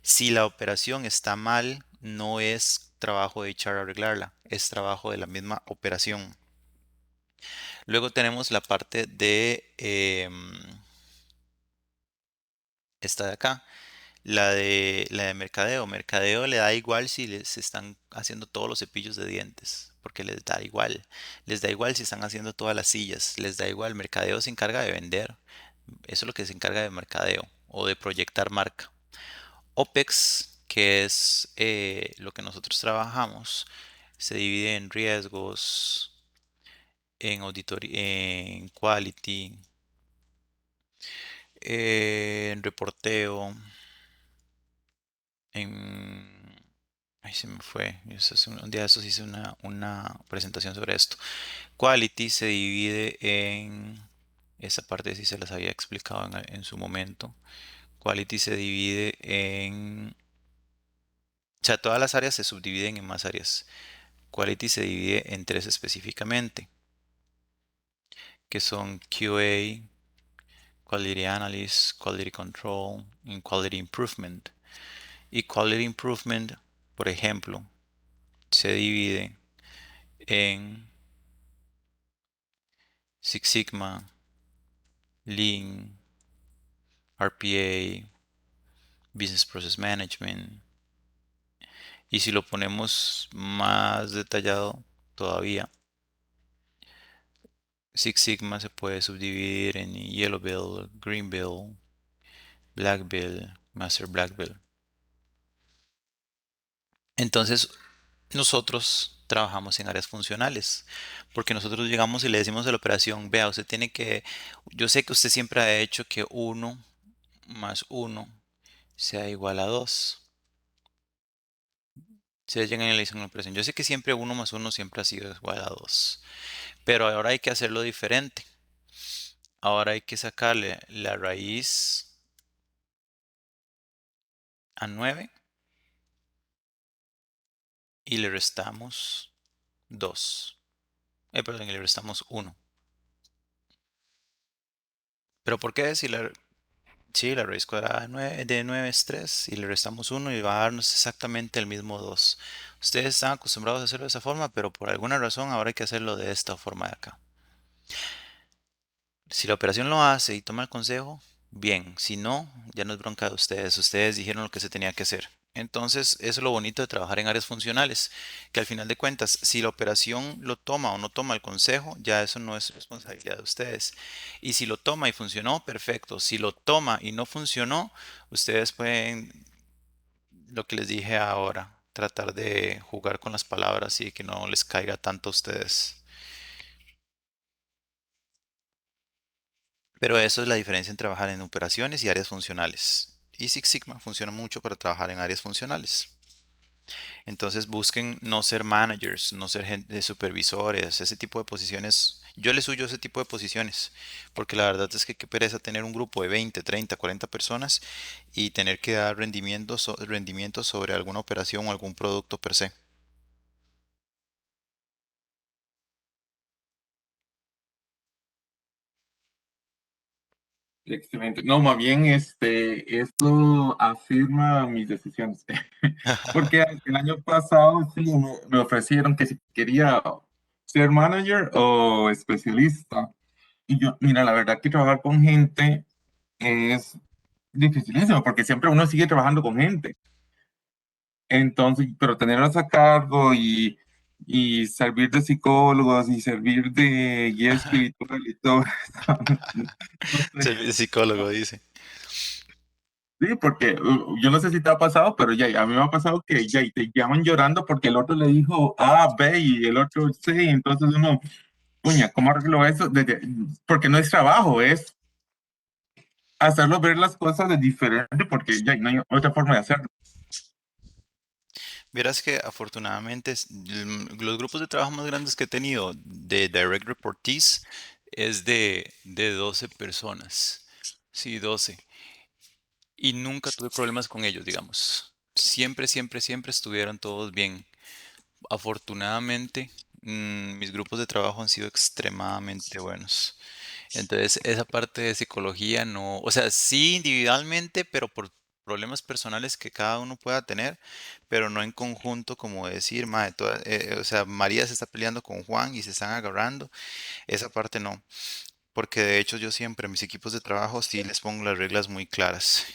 si la operación está mal, no es trabajo de HR arreglarla, es trabajo de la misma operación. Luego tenemos la parte de esta de acá, la de mercadeo. Mercadeo le da igual si les están haciendo todos los cepillos de dientes, porque les da igual. Les da igual si están haciendo todas las sillas, les da igual. Mercadeo se encarga de vender. Eso es lo que se encarga de mercadeo o de proyectar marca. OPEX, que es lo que nosotros trabajamos, se divide en riesgos, en auditoría, en quality, en reporteo, en... Ay, se me fue. Un día de estos hice una presentación sobre esto. Quality se divide en... Esa parte sí se las había explicado en su momento. Quality se divide en... O sea, todas las áreas se subdividen en más áreas. Quality se divide en tres específicamente, que son QA, Quality Analyst, Quality Control y Quality Improvement. Y Quality Improvement, por ejemplo, se divide en Six Sigma, Lean, RPA, Business Process Management. Y si lo ponemos más detallado todavía, Six Sigma se puede subdividir en Yellow Bill, Green Bill, Black Bill, Master Black Bill. Entonces, nosotros trabajamos en áreas funcionales, porque nosotros llegamos y le decimos a la operación, vea, usted tiene que, yo sé que usted siempre ha hecho que uno más uno sea igual a 2. Si llegan y le dicen una operación. Yo sé que siempre uno más uno siempre ha sido igual a 2, pero ahora hay que hacerlo diferente. Ahora hay que sacarle la raíz a 9 y le restamos 2. Perdón, y le restamos 1. ¿Pero por qué? Sí, la raíz cuadrada de 9 es 3 y le restamos 1 y va a darnos exactamente el mismo 2. Ustedes están acostumbrados a hacerlo de esa forma, pero por alguna razón ahora hay que hacerlo de esta forma de acá. Si la operación lo hace y toma el consejo, bien. Si no, ya no es bronca de ustedes. Ustedes dijeron lo que se tenía que hacer. Entonces, eso es lo bonito de trabajar en áreas funcionales, que al final de cuentas, si la operación lo toma o no toma el consejo, ya eso no es responsabilidad de ustedes. Y si lo toma y funcionó, perfecto. Si lo toma y no funcionó, ustedes pueden, lo que les dije ahora, tratar de jugar con las palabras y que no les caiga tanto a ustedes. Pero eso es la diferencia en trabajar en operaciones y áreas funcionales. Y Six Sigma funciona mucho para trabajar en áreas funcionales. Entonces busquen no ser managers, no ser gente, supervisores, ese tipo de posiciones. Yo les huyo ese tipo de posiciones, porque la verdad es que qué pereza tener un grupo de 20, 30, 40 personas y tener que dar rendimientos sobre alguna operación o algún producto per se.
Excelente. No, más bien, esto afirma mis decisiones. Porque el año pasado sí me ofrecieron que si quería ser manager o especialista. Y yo, mira, la verdad que trabajar con gente es dificilísimo porque siempre uno sigue trabajando con gente. Entonces, pero tenerlos a cargo y servir de psicólogos y servir de guía espiritual y todo eso, no sé.
Ser psicólogo, dice.
Sí, porque yo no sé si te ha pasado, pero ya, a mí me ha pasado que ya y te llaman llorando porque el otro le dijo A, B y el otro C, y entonces uno, puña, ¿cómo arreglo eso? Porque no es trabajo, es hacerlo ver las cosas de diferente porque ya no hay otra forma de hacerlo.
Verás que afortunadamente los grupos de trabajo más grandes que he tenido de Direct Reportees es de 12 personas. Sí, 12. Y nunca tuve problemas con ellos, digamos. Siempre, siempre, siempre estuvieron todos bien. Afortunadamente, mis grupos de trabajo han sido extremadamente buenos. Entonces, esa parte de psicología no, o sea, sí individualmente, pero por problemas personales que cada uno pueda tener, pero no en conjunto, como decir, mae, o sea, María se está peleando con Juan y se están agarrando, esa parte no, porque de hecho yo siempre a mis equipos de trabajo sí les pongo las reglas muy claras.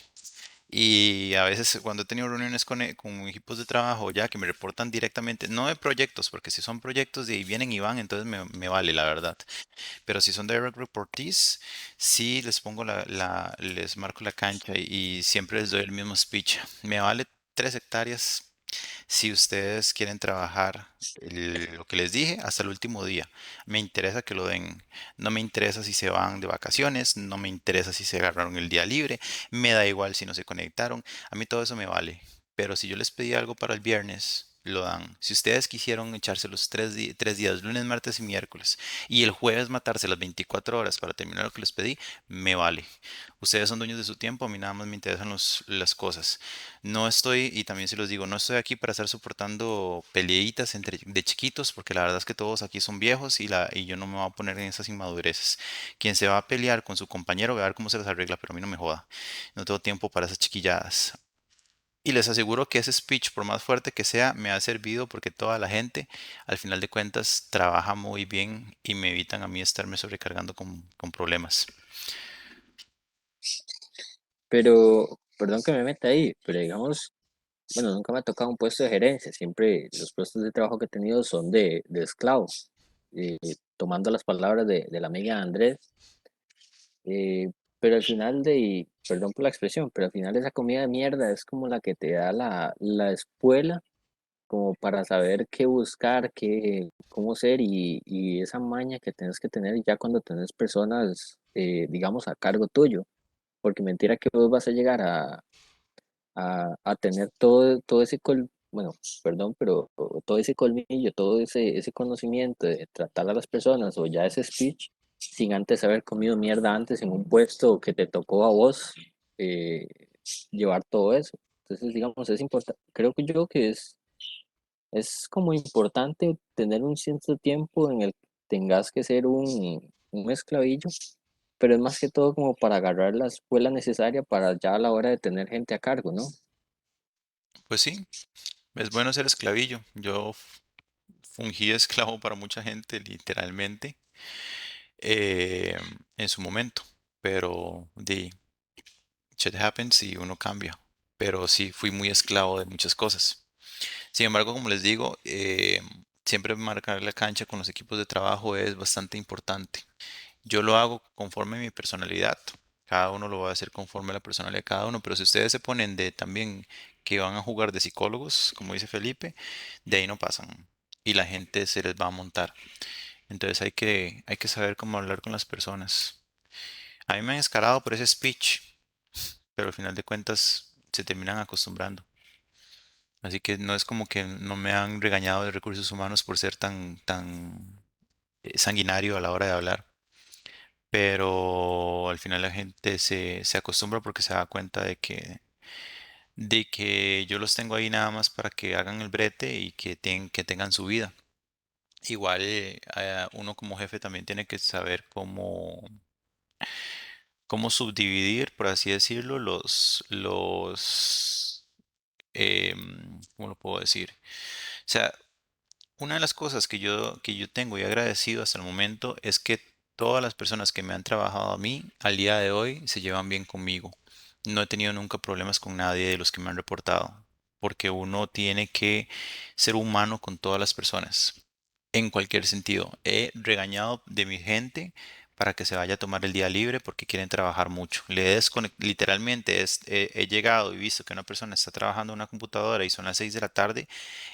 Y a veces cuando he tenido reuniones con equipos de trabajo ya que me reportan directamente, no de proyectos, porque si son proyectos de ahí vienen y van, entonces me vale la verdad. Pero si son direct reportees, sí les pongo les marco la cancha y siempre les doy el mismo speech. Me vale 3 hectáreas si ustedes quieren trabajar lo que les dije hasta el último día. Me interesa que lo den. No me interesa si se van de vacaciones, no me interesa si se agarraron el día libre, me da igual si no se conectaron. A mí todo eso me vale. Pero si yo les pedí algo para el viernes, lo dan. Si ustedes quisieron echarse los 3 días, lunes, martes y miércoles, y el jueves matarse las 24 horas para terminar lo que les pedí, me vale. Ustedes son dueños de su tiempo, a mí nada más me interesan las cosas. No estoy, y también se los digo, no estoy aquí para estar soportando peleitas de chiquitos, porque la verdad es que todos aquí son viejos y yo no me voy a poner en esas inmadureces. Quien se va a pelear con su compañero, voy a ver cómo se las arregla, pero a mí no me joda. No tengo tiempo para esas chiquilladas. Y les aseguro que ese speech, por más fuerte que sea, me ha servido porque toda la gente, al final de cuentas, trabaja muy bien y me evitan a mí estarme sobrecargando con problemas.
Pero, perdón que me meta ahí, pero digamos, bueno, nunca me ha tocado un puesto de gerencia, siempre los puestos de trabajo que he tenido son de esclavo. Tomando las palabras de la amiga Andrés, pero al final perdón por la expresión, pero al final esa comida de mierda es como la que te da la espuela, como para saber qué buscar, cómo ser y esa maña que tienes que tener ya cuando tenés personas, digamos, a cargo tuyo, porque mentira que vos vas a llegar a tener todo ese bueno, perdón, pero todo ese colmillo, todo ese conocimiento de tratar a las personas o ya ese speech sin antes haber comido mierda antes en un puesto que te tocó a vos eh, llevar todo eso. Entonces, digamos, es importante, creo que yo que es como importante tener un cierto tiempo en el que tengas que ser un esclavillo, pero es más que todo como para agarrar la escuela necesaria para ya a la hora de tener gente a cargo, ¿no?
Pues sí, es bueno ser esclavillo. Yo fungí de esclavo para mucha gente, literalmente, eh, en su momento. Pero the shit happens y uno cambia. Pero sí, fui muy esclavo de muchas cosas. Sin embargo, como les digo, siempre marcar la cancha con los equipos de trabajo es bastante importante. Yo lo hago conforme a mi personalidad. Cada uno lo va a hacer conforme a la personalidad de cada uno. Pero si ustedes se ponen de también que van a jugar de psicólogos, como dice Felipe, de ahí no pasan. Y la gente se les va a montar. Entonces hay que saber cómo hablar con las personas. A mí me han escalado por ese speech, pero al final de cuentas se terminan acostumbrando. Así que no es como que no me han regañado de recursos humanos por ser tan sanguinario a la hora de hablar. Pero al final la gente se acostumbra porque se da cuenta de que yo los tengo ahí nada más para que hagan el brete y que tengan su vida. Igual uno como jefe también tiene que saber cómo subdividir, por así decirlo, ¿cómo lo puedo decir? O sea, una de las cosas que yo tengo y agradecido hasta el momento es que todas las personas que me han trabajado a mí al día de hoy se llevan bien conmigo. No he tenido nunca problemas con nadie de los que me han reportado, porque uno tiene que ser humano con todas las personas, en cualquier sentido. He regañado de mi gente para que se vaya a tomar el día libre porque quieren trabajar mucho. Literalmente he llegado y visto que una persona está trabajando en una computadora y son las 6 de la tarde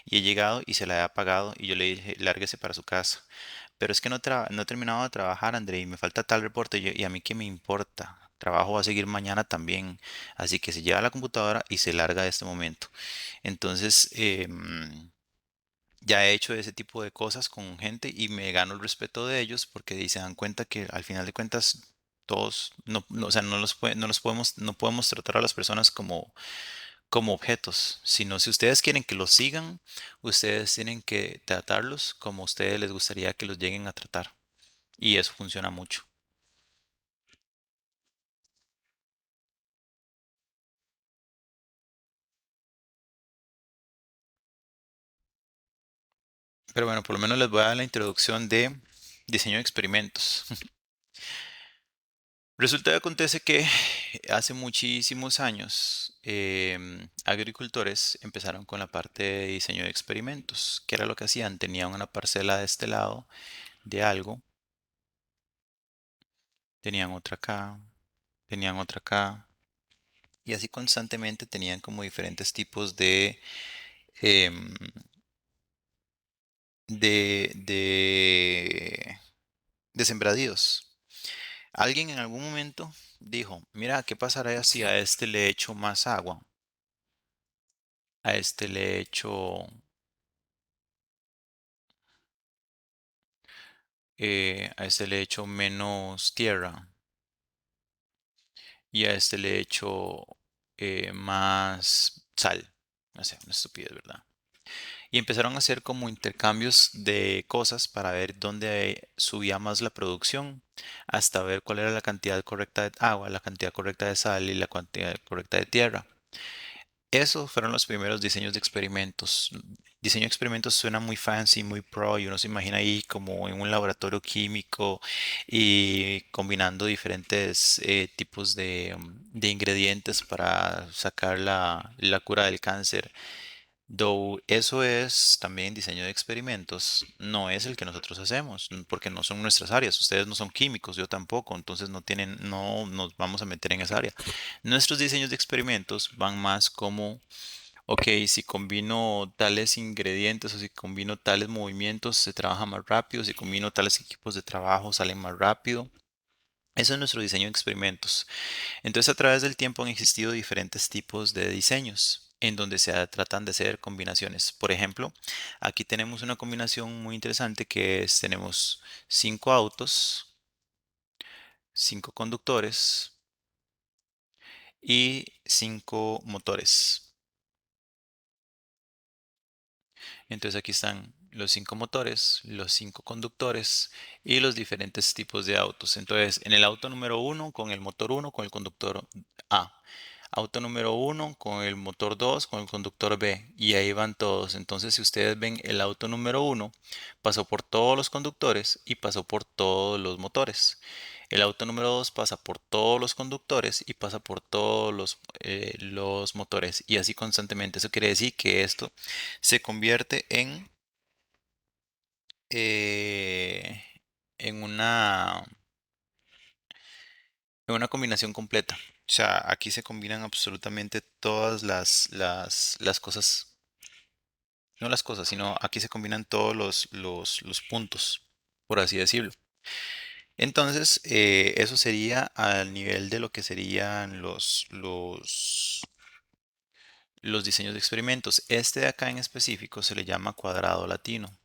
y he llegado y se la he apagado y yo le dije, lárguese para su casa. Pero es que no he terminado de trabajar, André, y me falta tal reporte y a mí qué me importa. Trabajo va a seguir mañana también. Así que se lleva la computadora y se larga de este momento. Entonces, ya he hecho ese tipo de cosas con gente y me gano el respeto de ellos porque se dan cuenta que al final de cuentas todos, o sea, no los podemos, no podemos tratar a las personas como objetos, sino si ustedes quieren que los sigan, ustedes tienen que tratarlos como a ustedes les gustaría que los lleguen a tratar. Y eso funciona mucho. Pero bueno, por lo menos les voy a dar la introducción de diseño de experimentos. Resulta que acontece que hace muchísimos años agricultores empezaron con la parte de diseño de experimentos. ¿Qué era lo que hacían? Tenían una parcela de este lado de algo, tenían otra acá, tenían otra acá, y así constantemente tenían como diferentes tipos em, de, de, de sembradíos. Alguien en algún momento dijo, mira, ¿qué pasará si a este le echo más agua? A este le echo a este le echo menos tierra y a este le echo más sal. O sea, una estupidez, ¿verdad? Y empezaron a hacer como intercambios de cosas para ver dónde subía más la producción, hasta ver cuál era la cantidad correcta de agua, la cantidad correcta de sal y la cantidad correcta de tierra. Esos fueron los primeros diseños de experimentos. Diseño de experimentos suena muy fancy, muy pro, y uno se imagina ahí como en un laboratorio químico y combinando diferentes tipos de ingredientes para sacar la cura del cáncer. Though eso es también diseño de experimentos, no es el que nosotros hacemos, porque no son nuestras áreas. Ustedes no son químicos, yo tampoco, entonces no nos vamos a meter en esa área. Nuestros diseños de experimentos van más como, ok, si combino tales ingredientes o si combino tales movimientos, se trabaja más rápido, si combino tales equipos de trabajo, salen más rápido. Eso es nuestro diseño de experimentos. Entonces, a través del tiempo han existido diferentes tipos de diseños en donde tratan de hacer combinaciones. Por ejemplo, aquí tenemos una combinación muy interesante que es, tenemos 5 autos, 5 conductores y 5 motores. Entonces aquí están los 5 motores, los 5 conductores y los diferentes tipos de autos. Entonces, en el auto número uno con el motor uno con el conductor A. Auto número uno con el motor 2 con el conductor B. Y ahí van todos. Entonces, si ustedes ven, el auto número uno pasó por todos los conductores y pasó por todos los motores. El auto número 2 pasa por todos los conductores y pasa por todos los motores. Y así constantemente. Eso quiere decir que esto se convierte eh, en una combinación completa. O sea, aquí se combinan absolutamente todas las cosas, no las cosas, sino aquí se combinan todos los puntos, por así decirlo. Entonces, eso sería al nivel de lo que serían los diseños de experimentos. Este de acá en específico se le llama cuadrado latino.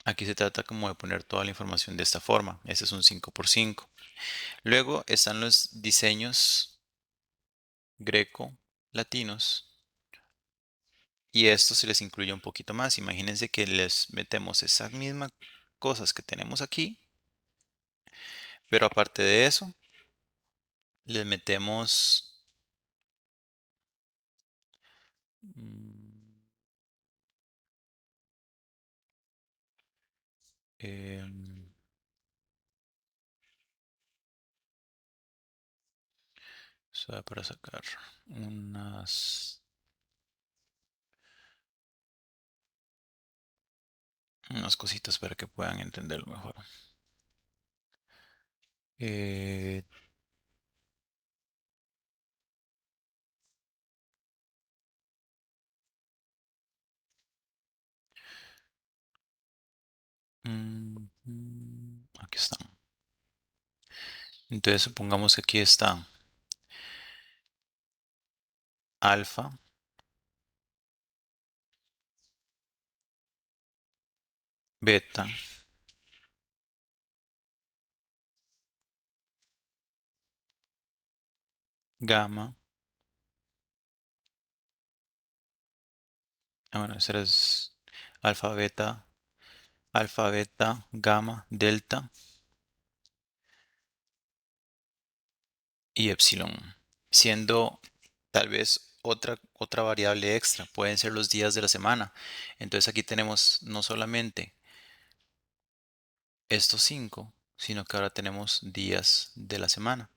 Aquí se trata como de poner toda la información de esta forma. Este es un 5 por 5. Luego están los diseños greco-latinos y esto se les incluye un poquito más. Imagínense que les metemos esas mismas cosas que tenemos aquí, pero aparte de eso, les metemos mm, em, para sacar unas cositas para que puedan entenderlo mejor. Eh, Aquí están. Entonces supongamos que aquí está alfa, beta, gamma. Bueno, ese es alfa, beta, gamma, delta y epsilon, siendo tal vez otra variable extra, pueden ser los días de la semana. Entonces aquí tenemos no solamente estos 5, sino que ahora tenemos días de la semana.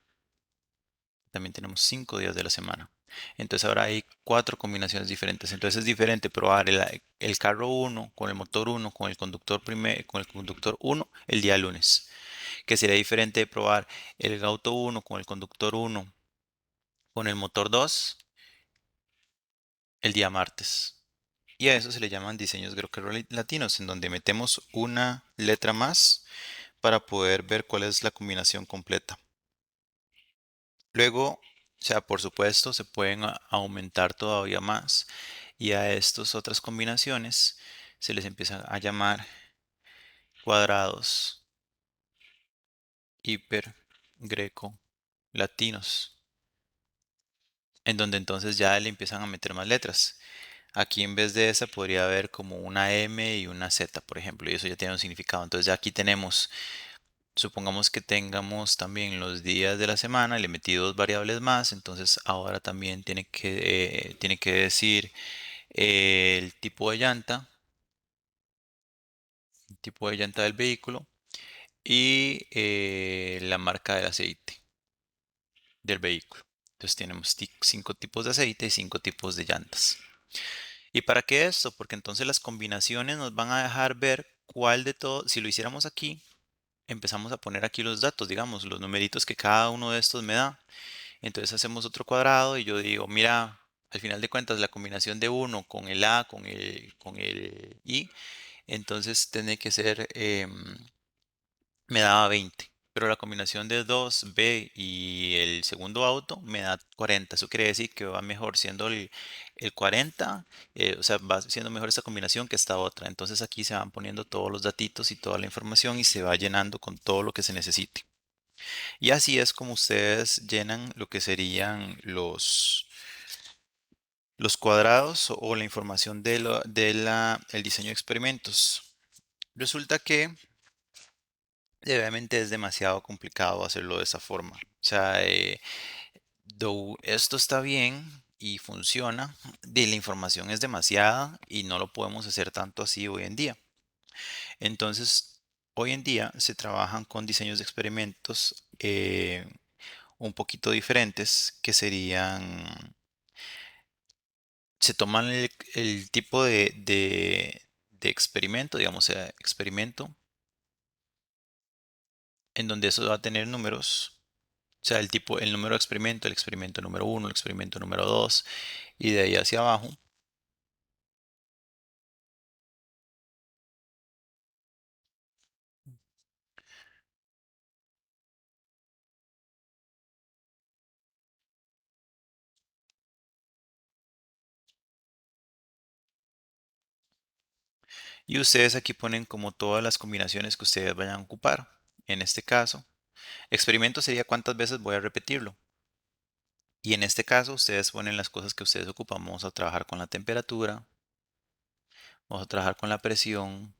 También tenemos 5 días de la semana. Entonces ahora hay 4 combinaciones diferentes. Entonces es diferente probar el carro uno con el motor uno con el conductor con el conductor uno el día lunes. Que sería diferente de probar el auto uno con el conductor uno con el motor 2 el día martes. Y a eso se le llaman diseños greco-latinos, en donde metemos una letra más para poder ver cuál es la combinación completa. Luego, o sea, por supuesto, se pueden aumentar todavía más y a estas otras combinaciones se les empieza a llamar cuadrados hiper greco latinos, en donde entonces ya le empiezan a meter más letras. Aquí en vez de esa podría haber como una M y una Z, por ejemplo, y eso ya tiene un significado. Entonces ya aquí tenemos, supongamos que tengamos también los días de la semana, le metí 2 variables más, entonces ahora también tiene que decir el tipo de llanta del vehículo y la marca del aceite del vehículo. Entonces tenemos 5 tipos de aceite y 5 tipos de llantas. ¿Y para qué esto? Porque entonces las combinaciones nos van a dejar ver cuál de todo, si lo hiciéramos aquí, empezamos a poner aquí los datos, digamos, los numeritos que cada uno de estos me da. Entonces hacemos otro cuadrado y yo digo, mira, al final de cuentas la combinación de uno con el A, con el I, entonces tiene que ser me daba 20. Pero la combinación de 2 B y el segundo auto me da 40. Eso quiere decir que va mejor siendo el 40, o sea, va siendo mejor esta combinación que esta otra. Entonces aquí se van poniendo todos los datitos y toda la información y se va llenando con todo lo que se necesite. Y así es como ustedes llenan lo que serían los cuadrados o la información el diseño de experimentos. Resulta que obviamente es demasiado complicado hacerlo de esa forma. O sea, esto está bien y funciona, de la información es demasiada y no lo podemos hacer tanto así hoy en día. Entonces, hoy en día se trabajan con diseños de experimentos un poquito diferentes que serían, se toman el tipo de experimento, digamos, experimento, en donde eso va a tener números. O sea, el número de experimento, el experimento número uno, el experimento número 2 y de ahí hacia abajo. Y ustedes aquí ponen como todas las combinaciones que ustedes vayan a ocupar. En este caso, experimento sería cuántas veces voy a repetirlo. Y en este caso, ustedes ponen las cosas que ustedes ocupan. Vamos a trabajar con la temperatura, vamos a trabajar con la presión,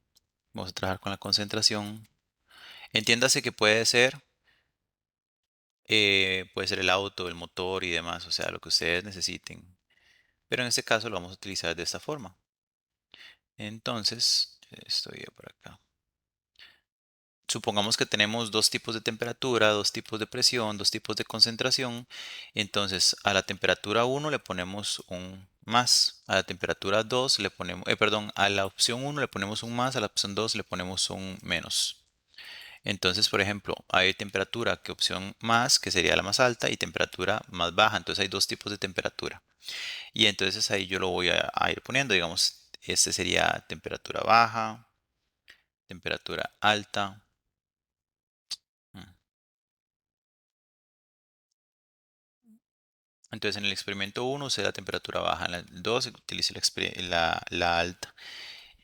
vamos a trabajar con la concentración. Entiéndase que puede ser el auto, el motor y demás, o sea, lo que ustedes necesiten. Pero en este caso lo vamos a utilizar de esta forma. Entonces, estoy por acá. Supongamos que tenemos dos tipos de temperatura, dos tipos de presión, dos tipos de concentración. Entonces, a la temperatura uno le ponemos un más, a la temperatura 2 le ponemos, perdón, a la opción uno le ponemos un más, a la opción 2 le ponemos un menos. Entonces, por ejemplo, hay temperatura que opción más, que sería la más alta, y temperatura más baja. Entonces hay dos tipos de temperatura. Y entonces ahí yo lo voy a ir poniendo, digamos, este sería temperatura baja, temperatura alta. mm, Entonces en el experimento uno usé la temperatura baja, en el 2 utilicé la alta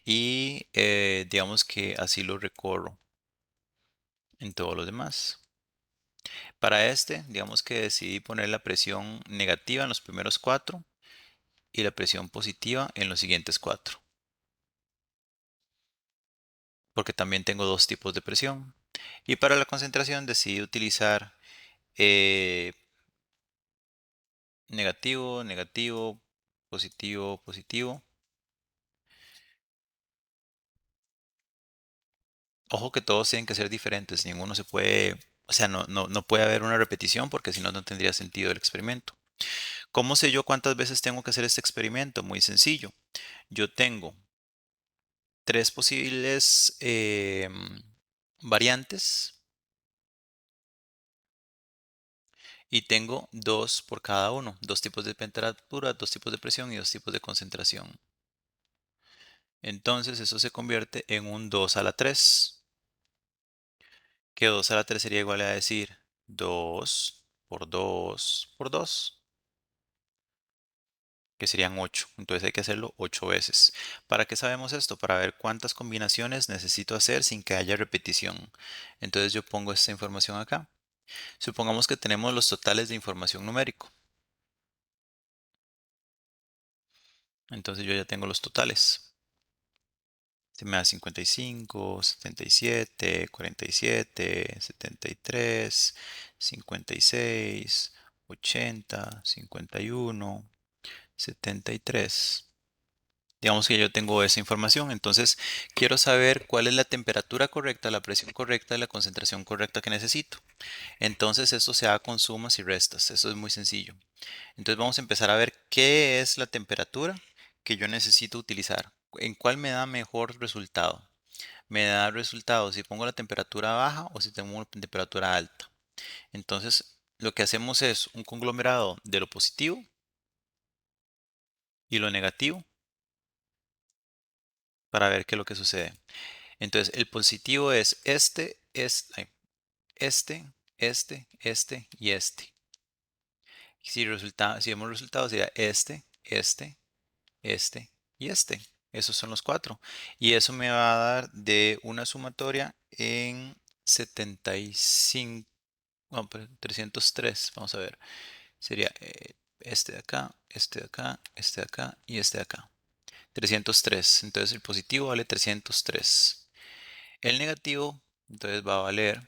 y digamos que así lo recorro en todos los demás. Para este, digamos que decidí poner la presión negativa en los primeros cuatro y la presión positiva en los siguientes cuatro, porque también tengo dos tipos de presión. Y para la concentración decidí utilizar eh, negativo, negativo, positivo, positivo. Ojo que todos tienen que ser diferentes, ninguno se puede, o sea, no puede haber una repetición porque si no, no tendría sentido el experimento. ¿Cómo sé yo cuántas veces tengo que hacer este experimento? Muy sencillo. Yo tengo tres posibles variantes y tengo dos por cada uno, dos tipos de temperatura, dos tipos de presión y dos tipos de concentración. Entonces eso se convierte en un 2 a la 3, que 2 a la 3 sería igual a decir 2 por 2 por 2, que serían 8. Entonces hay que hacerlo 8 veces. ¿Para qué sabemos esto? Para ver cuántas combinaciones necesito hacer sin que haya repetición. Entonces yo pongo esta información acá. Supongamos que tenemos los totales de información numérico. Entonces yo ya tengo los totales. Se me da 55, 77, 47, 73, 56, 80, 51, 73. Digamos que yo tengo esa información, entonces quiero saber cuál es la temperatura correcta, la presión correcta y la concentración correcta que necesito. Entonces esto se da con sumas y restas, eso es muy sencillo. Entonces vamos a empezar a ver qué es la temperatura que yo necesito utilizar, en cuál me da mejor resultado. Me da resultado si pongo la temperatura baja o si tengo una temperatura alta. Entonces lo que hacemos es un conglomerado de lo positivo y lo negativo para ver qué es lo que sucede. Entonces, el positivo es este este y este. Si vemos resultados sería este y este. Esos son los cuatro. Y eso me va a dar de una sumatoria en 75, no, 303. Vamos a ver. Sería este de acá, este de acá, este de acá y este de acá. 303. Entonces el positivo vale 303. El negativo, entonces va a valer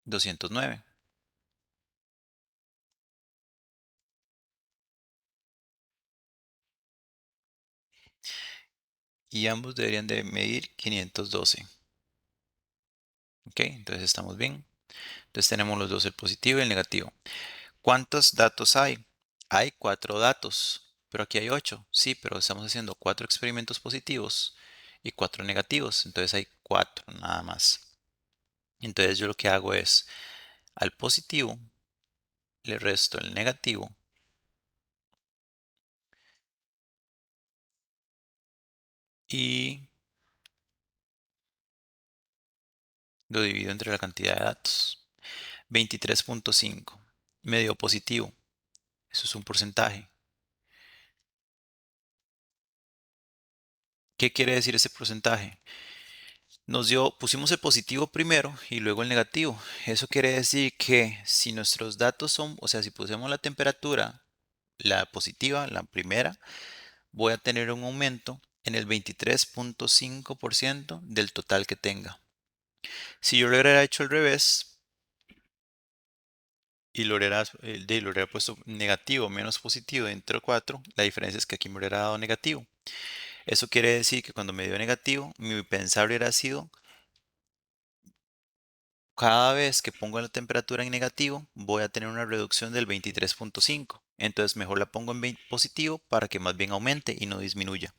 209. Y ambos deberían de medir 512. Ok, entonces estamos bien. Entonces tenemos los dos, el positivo y el negativo. ¿Cuántos datos hay? Hay 4 datos, pero aquí hay 8. Sí, pero estamos haciendo 4 experimentos positivos y 4 negativos. Entonces hay 4 nada más. Entonces yo lo que hago es al positivo le resto el negativo y lo divido entre la cantidad de datos. 23.5 me dio positivo. Eso es un porcentaje. ¿Qué quiere decir ese porcentaje? Pusimos el positivo primero y luego el negativo. Eso quiere decir que si nuestros datos son, o sea, si pusimos la temperatura, la positiva, la primera, voy a tener un aumento en el 23.5% del total que tenga. Si yo lo hubiera hecho al revés y lo hubiera puesto negativo menos positivo dentro de 4, la diferencia es que aquí me hubiera dado negativo. Eso quiere decir que cuando me dio negativo, mi pensar hubiera sido cada vez que pongo la temperatura en negativo, voy a tener una reducción del 23.5. Entonces mejor la pongo en positivo para que más bien aumente y no disminuya.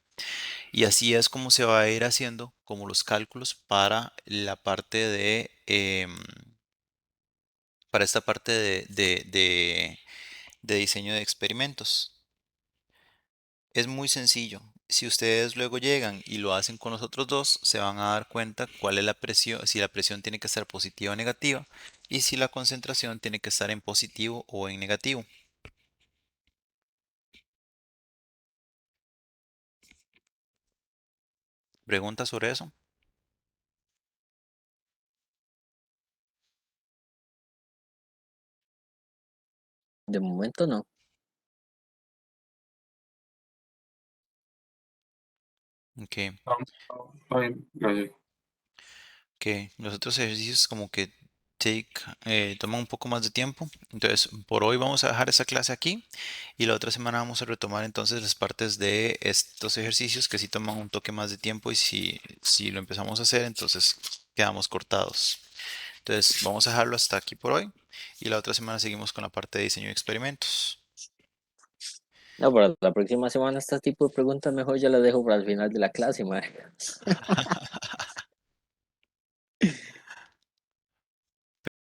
Y así es como se va a ir haciendo como los cálculos para la parte para esta parte de diseño de experimentos. Es muy sencillo. Si ustedes luego llegan y lo hacen con los otros dos, se van a dar cuenta cuál es la presión, si la presión tiene que estar positiva o negativa, y si la concentración tiene que estar en positivo o en negativo. ¿Preguntas sobre eso?
De momento no.
Ok,
No, no, está bien, gracias.
que los otros ejercicios como que toman un poco más de tiempo. Entonces, por hoy vamos a dejar esa clase aquí y la otra semana vamos a retomar entonces las partes de estos ejercicios que sí toman un toque más de tiempo y si lo empezamos a hacer, entonces quedamos cortados. Entonces, vamos a dejarlo hasta aquí por hoy y la otra semana seguimos con la parte de diseño de experimentos.
No, para la próxima semana este tipo de preguntas mejor ya las dejo para el final de la clase, mae.